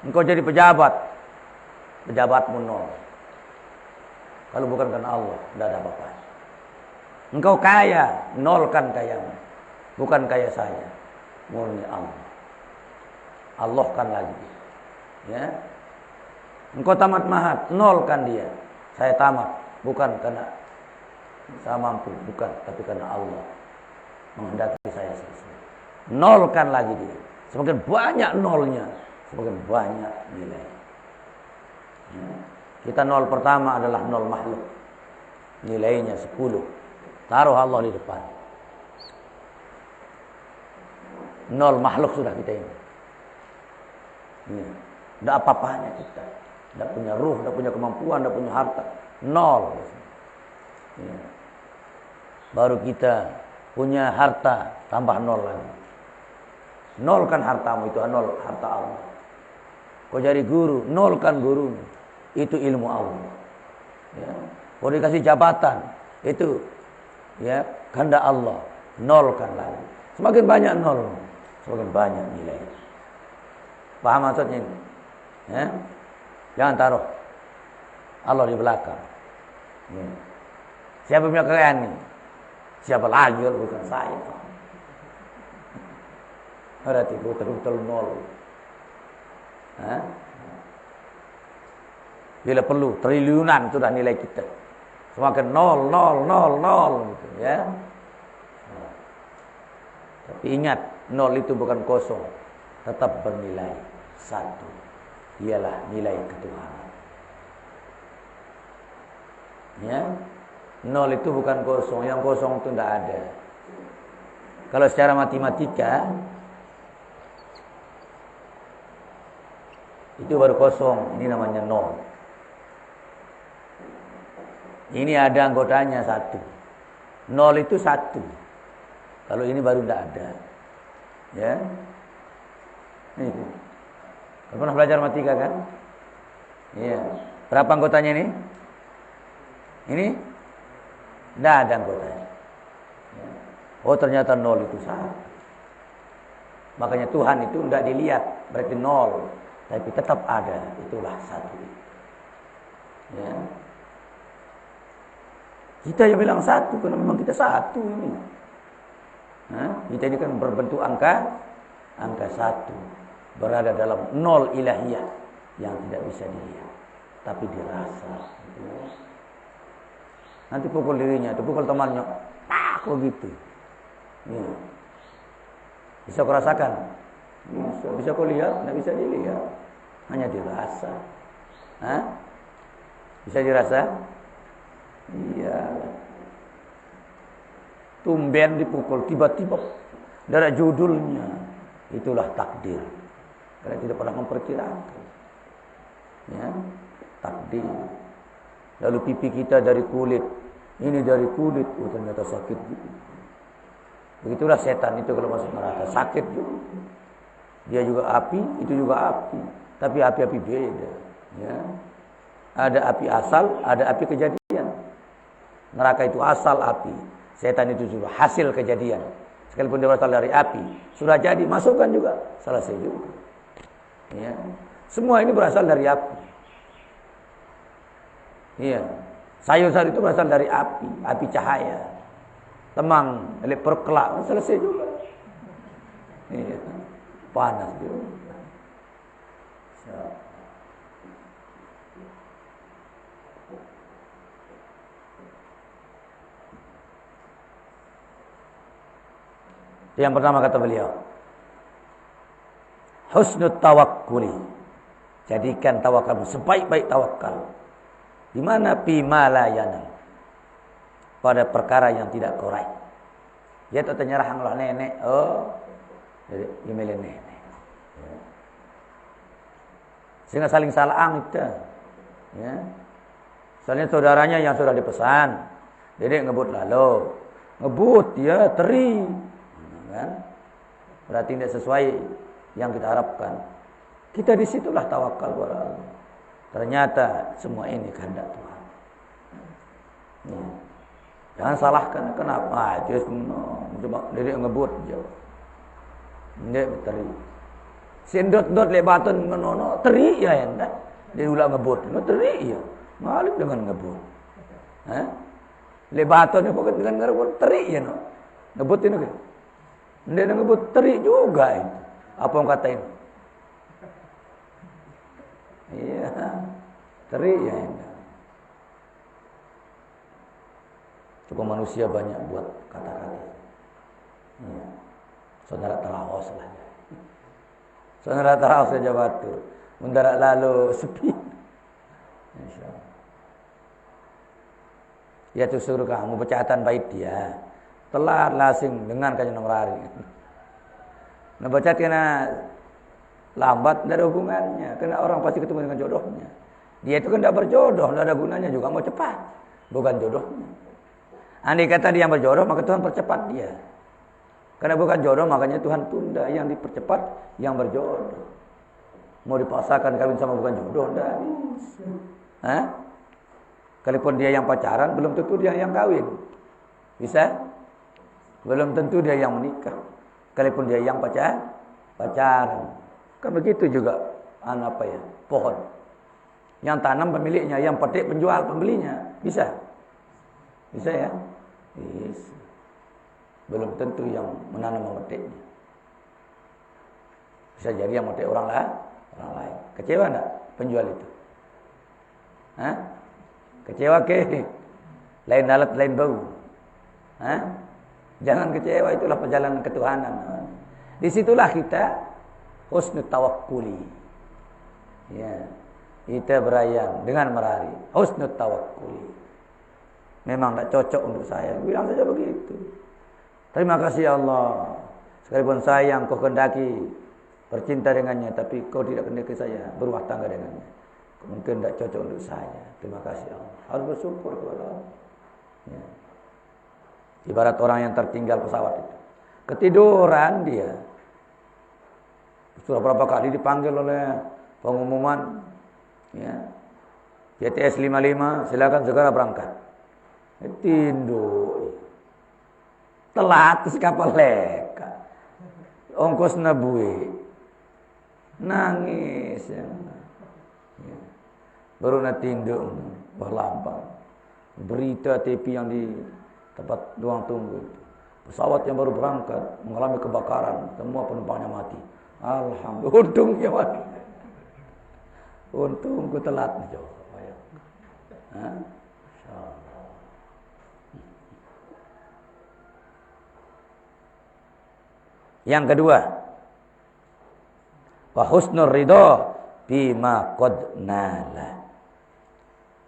Engkau jadi pejabat, pejabatmu nol. Kalau bukan karena Allah, tidak ada apa-apa. Engkau kaya, nolkan kayamu. Bukan kaya saya, murni Allah. Allah kan lagi. Ya. Engkau tamat mahat, nolkan dia. Saya tamat, bukan karena saya mampu, bukan, tapi karena Allah menghendaki saya selesai. Nolkan lagi dia. Semakin banyak nolnya, semakin banyak nilai. Ya. Kita nol pertama adalah nol makhluk. Nilainya 10. Taruh Allah di depan. Nol makhluk sudah kita ini. Tidak apa-apanya kita. Tidak punya ruh, tidak punya kemampuan, tidak punya harta. Nol. Ya. Baru kita punya harta, tambah nol lagi. Nolkan hartamu, itu nol harta Allah. Kau jadi guru, nolkan guru. Itu ilmu Allah. Ya. Kau dikasih jabatan, itu ya kehendak Allah. Nolkan lagi. Semakin banyak nol, semakin banyak nilai. Paham maksudnya ini? Ya? Jangan taruh Allah di belakang. Ya. Siapa punya kekayaan ini? Siapa lagi kalau bukan saya? Berarti betul-betul nol. Hah? Bila perlu triliunan sudah nilai kita. Semakin nol gitu, ya. Tapi ingat, nol itu bukan kosong, tetap bernilai 1. Ialah nilai ketuhanan. Ya. Nol itu bukan kosong, yang kosong itu tidak ada. Kalau secara matematika itu baru kosong, ini namanya nol. Ini ada anggotanya 1. Nol itu 1. Kalau ini baru tidak ada. Ya. Ini. Kamu pernah belajar matematika kan? Iya. Berapa anggotanya ini? Ini? Tidak ada anggotanya. Oh ternyata nol itu 1. Makanya Tuhan itu tidak dilihat, berarti nol. Tapi tetap ada, itulah 1. Ya. Kita yang bilang 1 karena memang kita 1 ini. Kita ini kan berbentuk angka 1. Berada dalam nol ilahiyah yang tidak bisa dilihat, tapi dirasa. Nanti pukul dirinya, atau pukul temannya, kok gitu. Ya. Bisa kau rasakan? Bisa kau lihat? Tidak bisa dilihat, hanya dirasa. Bisa dirasa? Iya. Tumben dipukul, tiba-tiba dari judulnya. Itulah takdir. Karena tidak pernah memperkirakan. Ya, takdir. Lalu pipi kita dari kulit, ini dari kulit, ternyata sakit juga. Begitulah setan itu kalau masuk neraka, sakit juga. Dia juga api, itu juga api, tapi api-api beda. Ya. Ada api asal, ada api kejadian. Neraka itu asal api, setan itu juga hasil kejadian. Sekalipun dia berasal dari api, sudah jadi, masukkan juga, selesai juga. Ya. Semua ini berasal dari api. Iya. Sayur-sayur itu berasal dari api, api cahaya. Temang, perkelak, selesai juga. Iya. Panas juga. Yang pertama kata beliau, husnul tawakkuli. Jadikan tawakalmu sebaik-baik tawakal. Di mana bima la yanal. Pada perkara yang tidak kau raih. Dia tak ternyerah Allah nenek. Oh, jadi milih nenek. Sehingga saling salah kita. Ya. Soalnya saudaranya yang sudah dipesan, dedek ngebut lalu, ngebut ya teri. Kan? Berarti tidak sesuai yang kita harapkan. Kita disitulah tawakal kepada Allah. Ternyata semua ini kehendak Tuhan. Ya. Jangan salahkan kenapa. Coba dia ngebut jauh. Dia teri. Sendot-dot lebaton ngono teri ya enda. Dia ulang ngebut. No teri ya. Malik dengan ngebut. Lebaton pokok dengan ngebut teri ya no. Ngebut ini kan. Dia ngebut terik juga itu. Apa yang katain? Iya. Terik ya. Cukup manusia banyak buat kata-kata. Iya. Saudara terawas lah. Saudara terawas saja batur. Mendarat lalu sepi. Insyaallah. Ya tu suruh kamu pecahatan bait dia. Telat lasing dengan kanjeng nomor hari. Nah baca kena lambat tidak ada hubungannya. Karena orang pasti ketemu dengan jodohnya. Dia itu kan tidak berjodoh, tidak ada gunanya juga mau cepat. Bukan jodohnya. Andai kata dia yang berjodoh, maka Tuhan percepat dia. Karena bukan jodoh, makanya Tuhan tunda. Yang dipercepat, yang berjodoh. Mau dipaksakan kawin sama bukan jodoh, tidak bisa. Hah? Kalaupun dia yang pacaran, belum tentu dia yang kawin. Bisa? Belum tentu dia yang menikah. Kalaupun dia yang pacaran. Kan begitu juga pohon. Yang tanam pemiliknya, yang petik penjual pembelinya. Bisa? Bisa ya? Bisa. Belum tentu yang menanam memetiknya. Bisa jadi yang memetik orang lain. Kecewa enggak penjual itu? Hah? Kecewa ke? Lain alat, lain bau. Hah? Jangan kecewa, itulah perjalanan ketuhanan. Disitulah kita husnul tawakkuli. Ya. Kita berayang dengan merari. Husnul tawakkuli. Memang tak cocok untuk saya. Bilang saja begitu. Terima kasih Allah. Sekalipun saya yang kau kehendaki bercinta dengannya, tapi kau tidak kehendaki saya berumah tangga dengannya. Mungkin tidak cocok untuk saya. Terima kasih Allah. Harus bersyukur kepada Allah. Ya. Ibarat orang yang tertinggal pesawat itu. Ketiduran dia. Sudah berapa kali dipanggil oleh pengumuman. Ya. JTS 55 silakan segera berangkat. Tidur. Telat terus kapal leka. Ongkos nabui. Nangis. Ya. Baru nak tindak berlampang. Berita TV yang di tempat ruang tunggu itu. Pesawat yang baru berangkat mengalami kebakaran, semua penumpangnya mati. Alhamdulillah, untungnya mati. Untung ku telat nih jauh. Yang kedua, wa husnur ridha bima qad nala.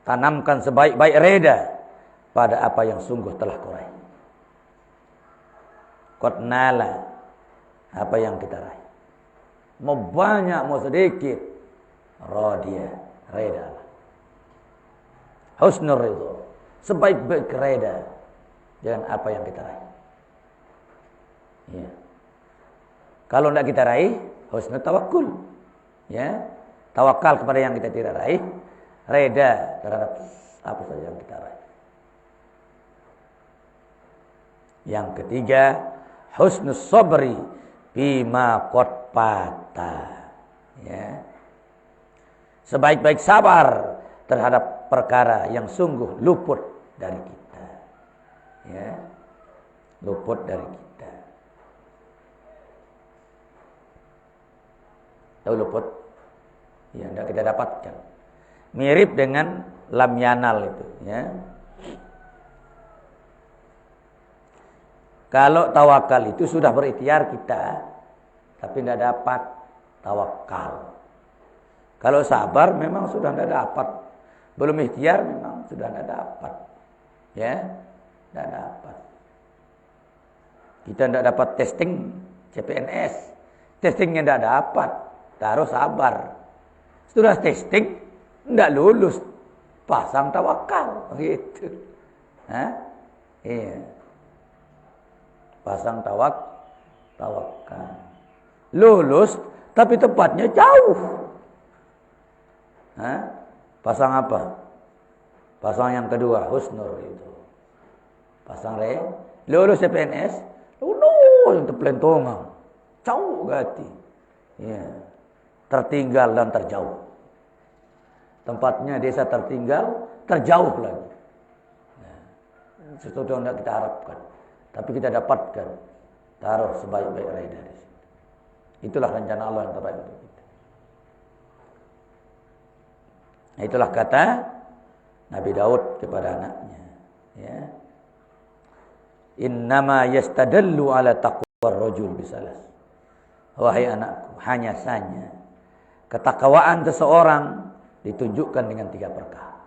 Tanamkan sebaik-baik reda pada apa yang sungguh telah kau raih. Qad nala, apa yang kita raih. Mau banyak mau sedikit, radiyah, reda. Husnul ridha, sebaik-baik reda dengan apa yang kita raih. Ya. Kalau tidak kita raih, husnul tawakkul. Ya. Tawakal kepada yang kita tidak raih, reda terhadap apa saja yang kita raih. Yang ketiga, husnus sabri bima qad fata. Ya. Sebaik-baik sabar terhadap perkara yang sungguh luput dari kita. Ya. Luput dari kita. Tahu luput? Ya, tidak kita dapatkan. Mirip dengan lam yanal itu, ya. Kalau tawakal itu sudah berikhtiar kita, tapi tidak dapat tawakal. Kalau sabar memang sudah tidak dapat. Belum ikhtiar memang sudah tidak dapat. Ya, tidak dapat. Kita tidak dapat testing CPNS. Testingnya tidak dapat. Taruh sabar. Sudah testing, tidak lulus. Pasang tawakal. Gitu. Hah? Iya. Pasang tawakal. Lulus, tapi tempatnya jauh. Hah? Pasang apa? Pasang yang kedua, husnul itu. Pasang lulus CPNS, lulus untuk pelentongan. Jauh gati. Ya. Tertinggal dan terjauh. Tempatnya desa tertinggal, terjauh lagi. Nah, sesuatu yang tidak kita harapkan. Tapi kita dapatkan. Taruh sebaik-baik reda di situ. Itulah rencana Allah yang terbaik untuk kita. Nah, itulah kata Nabi Daud kepada anaknya. Ya. Innama yastadallu ala taqwar rajul bisalas. Wahai anakku, hanya saja ketakwaan seseorang ditunjukkan dengan 3 perkara.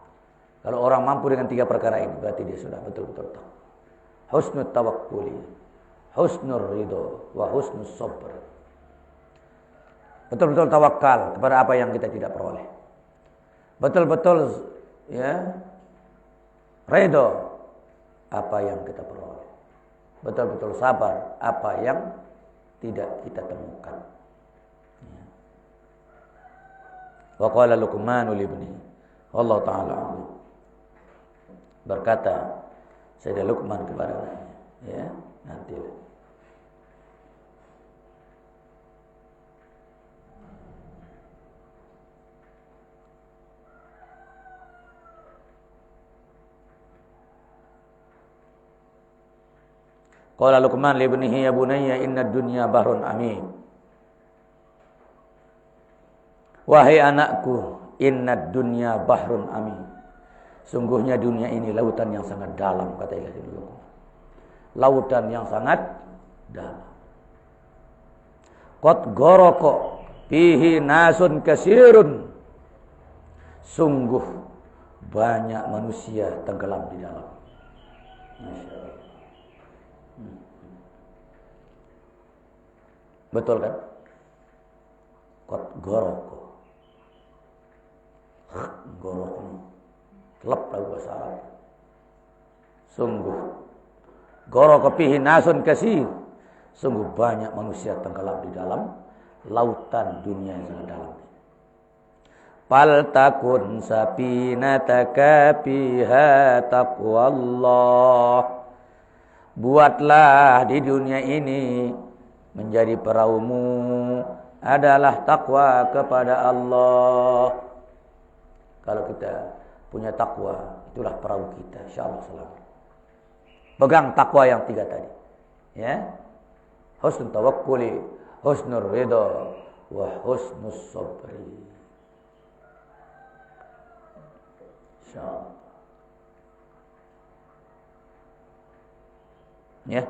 Kalau orang mampu dengan 3 perkara ini, berarti dia sudah betul-betul tahu. Husnul tawakkuli, husnul ridho, wa husnus sabr. Betul-betul tawakal kepada apa yang kita tidak peroleh. Betul-betul ya ridho apa yang kita peroleh. Betul-betul sabar apa yang tidak kita temukan. Ya. Wa qala Luqmanu li ibnihi, wallahu ta'ala a'lam. Berkata Sayyidina Luqman kepada anaknya, ya, nanti. Qala Luqman li ibnihi ya bunayya innad dunya bahrun amin. Wahai anakku, innad dunya bahrun amin. Sungguhnya dunia ini lautan yang sangat dalam, kata Luqman. Lautan yang sangat dalam. Qad gharqa fihi nasun katsirun. Sungguh banyak manusia tenggelam di dalam. Masya Allah. Betul kan? Qad gharqa. Gharqa. Lep lagu bahasa Arab. Sungguh gharqa fihi nasun katsir. Sungguh banyak manusia tenggelam di dalam lautan dunia yang sangat dalam. Fal takun sapinataka fiha taqwallah. Buatlah di dunia ini menjadi perahumu adalah takwa kepada Allah. Kalau kita punya takwa, itulah perahu kita, insyaallah selamat. Pegang takwa yang 3 tadi. Ya. Husnul tawakkuli, husnul ridha, wa husnus sabri. Insyaallah. Ya.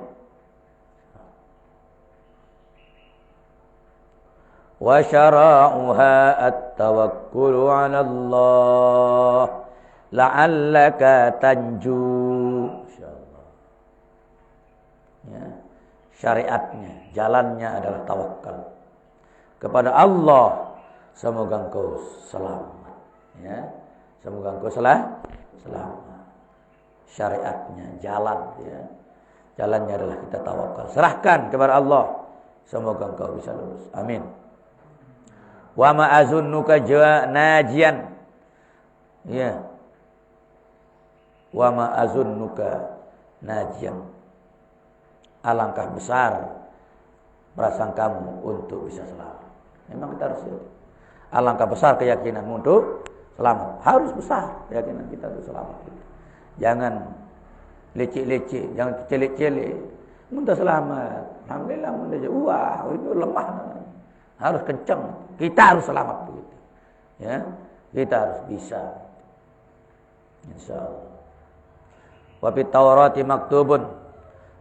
Wa syara'uha at-tawakkulu 'ala Allah la'allaka tanju. Insyaallah. Ya. Syariatnya, jalannya adalah tawakal kepada Allah. Semoga engkau selamat. Ya. Semoga engkau selamat. Syariatnya, jalan ya. Jalannya adalah kita tawakal. Serahkan kepada Allah. Semoga engkau bisa lulus. Amin. Wa ma azunnuka najian. Ya. Wa ma azunnuka najian. Alangkah besar prasangkamu untuk bisa selamat. Memang kita harus itu. Alangkah besar keyakinanmu untuk selamat. Harus besar keyakinan kita untuk selamat. Jangan lecek-lecek, jangan celek-celek. Muntah selamat. Alhamdulillah muntah. Wah, itu lemah. Harus kencang. Kita harus selamat begitu. Ya, kita harus bisa. Insyaallah. Wa fit Taurati maktubun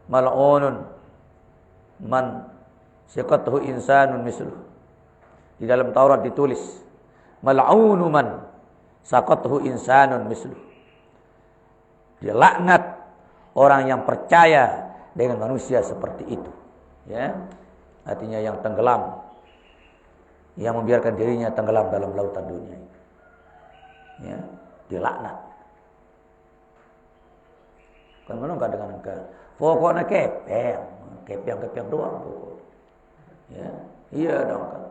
mal'unun man siqatuhu insanun misluh. Di dalam Taurat ditulis mal'unu man saqatuhu insanun misluh. Dia laknat orang yang percaya dengan manusia seperti itu. Ya. Artinya yang tenggelam, yang membiarkan dirinya tenggelam dalam lautan dunia ini. Ya, dilaknat. Kan ngono kadang-kadang ke pokoknya kepeng doang pokok. Ya, iya dong kan.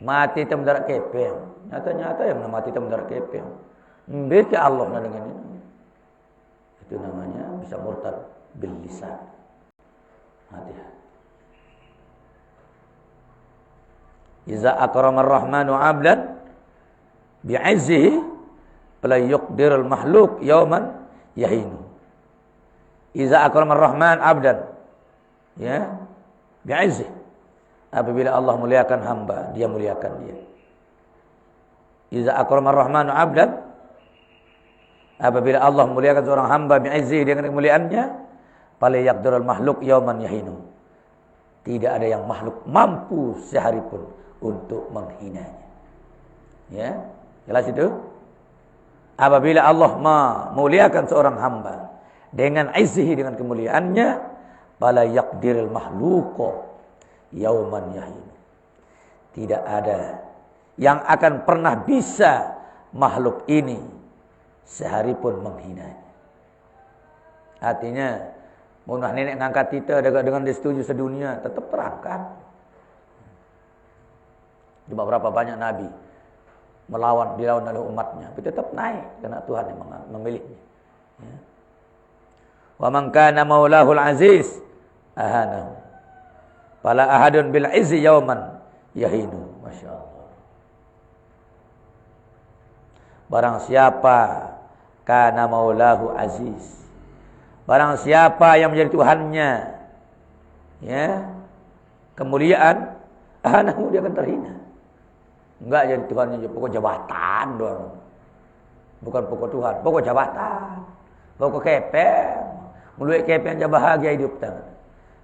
Mati itu mendarat kepeng. Nyata-nyata yang mati itu mendarat kepeng. Beda Allah dengan ini. Itu namanya bisa murtad bil lisan. Hati-hati. Iza akramar rahmanu 'abdan bi'izzihi fala yuqdirul makhluk yawman yahinu. Iza akramar rahman 'abdan, ya, bi'izzihi. Apabila Allah muliakan hamba, dia muliakan dia. Iza akramar rahmanu 'abdan, apabila Allah memuliakan seorang hamba bi'izzi dengan kemuliaannya, fala yaqdirul makhluk yauman yahinu. Tidak ada yang makhluk mampu sehari pun untuk menghinanya. Ya, jelas itu? Apabila Allah memuliakan seorang hamba dengan izzihi dengan kemuliaannya, fala yaqdirul makhluqa yauman yahinu. Tidak ada yang akan pernah bisa makhluk ini sehari pun menghinanya. Artinya, munah nenek ngangkat kita dengan disetujui sedunia, tetap terangkat. Cuma berapa banyak nabi dilawan oleh umatnya, tapi tetap naik karena Tuhan yang memilihnya. Ya. Wa man kana maulahul aziz ahanahu. Fala ahadun bil izzi yauman yahinu. Masyaallah. Barang siapa kana maulahu aziz, barang siapa yang menjadi Tuhannya, ya, kemuliaan, anahu dia akan terhina. Enggak jadi Tuhannya pokok jabatan doang. Bukan pokok Tuhan, pokok jabatan, pokok kepeng. Duit kepeng aja bahagia hidup tangan.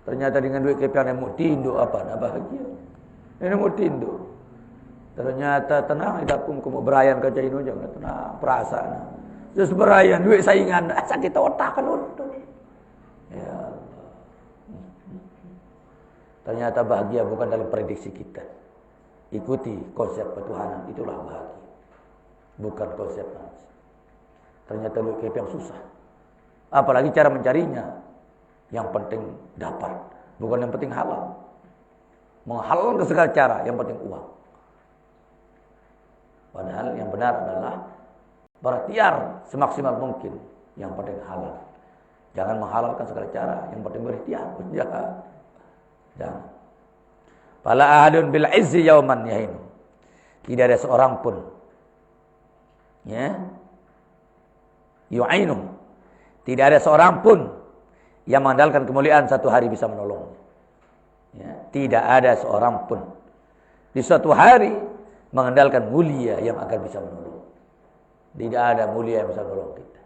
Ternyata dengan duit kepeng yang mau tinduk apa nak bahagia. Ini mau tinduk. Ternyata tenang hidup kamu berayan kaca ini jangan tenang perasaan. Terus berayan duit saingan sakit otak kan untung. Ya Allah. Ternyata bahagia bukan dalam prediksi kita. Ikuti konsep ketuhanan, itulah bahagia. Bukan konsep manusia. Ternyata duit kepeng susah. Apalagi cara mencarinya. Yang penting dapat, bukan yang penting halal. Menghalalkan segala cara, yang penting uang. Padahal yang benar adalah berikhtiar semaksimal mungkin, yang penting halal. Jangan menghalalkan segala cara, yang penting berikhtiar. Jangan. Fala ahadun bil izzi yauman yahinu. Tidak ada seorang pun, ya, yu'ainu. Tidak ada seorang pun yang mengandalkan kemuliaan satu hari bisa menolong. Ya, tidak ada seorang pun di suatu hari mengandalkan mulia yang akan bisa menolong. Tidak ada mulia yang bisa menolong kita.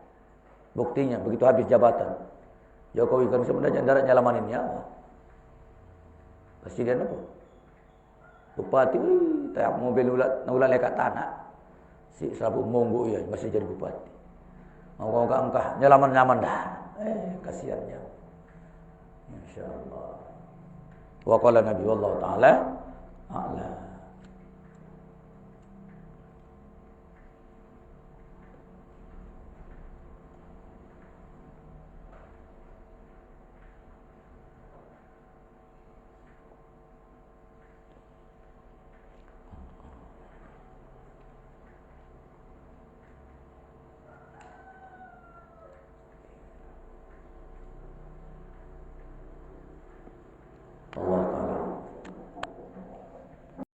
Buktinya begitu habis jabatan, Jokowi kan sebenarnya darat nyalamanin nyawa. Presiden apa? Bupati, tak mobil ulat lekat tanah. Si Sabu Monggo ya masih jadi bupati. Mau angkah nyalaman dah. Kasihannya. Insyaallah. Wa qala Nabi wallahu taala a'lam.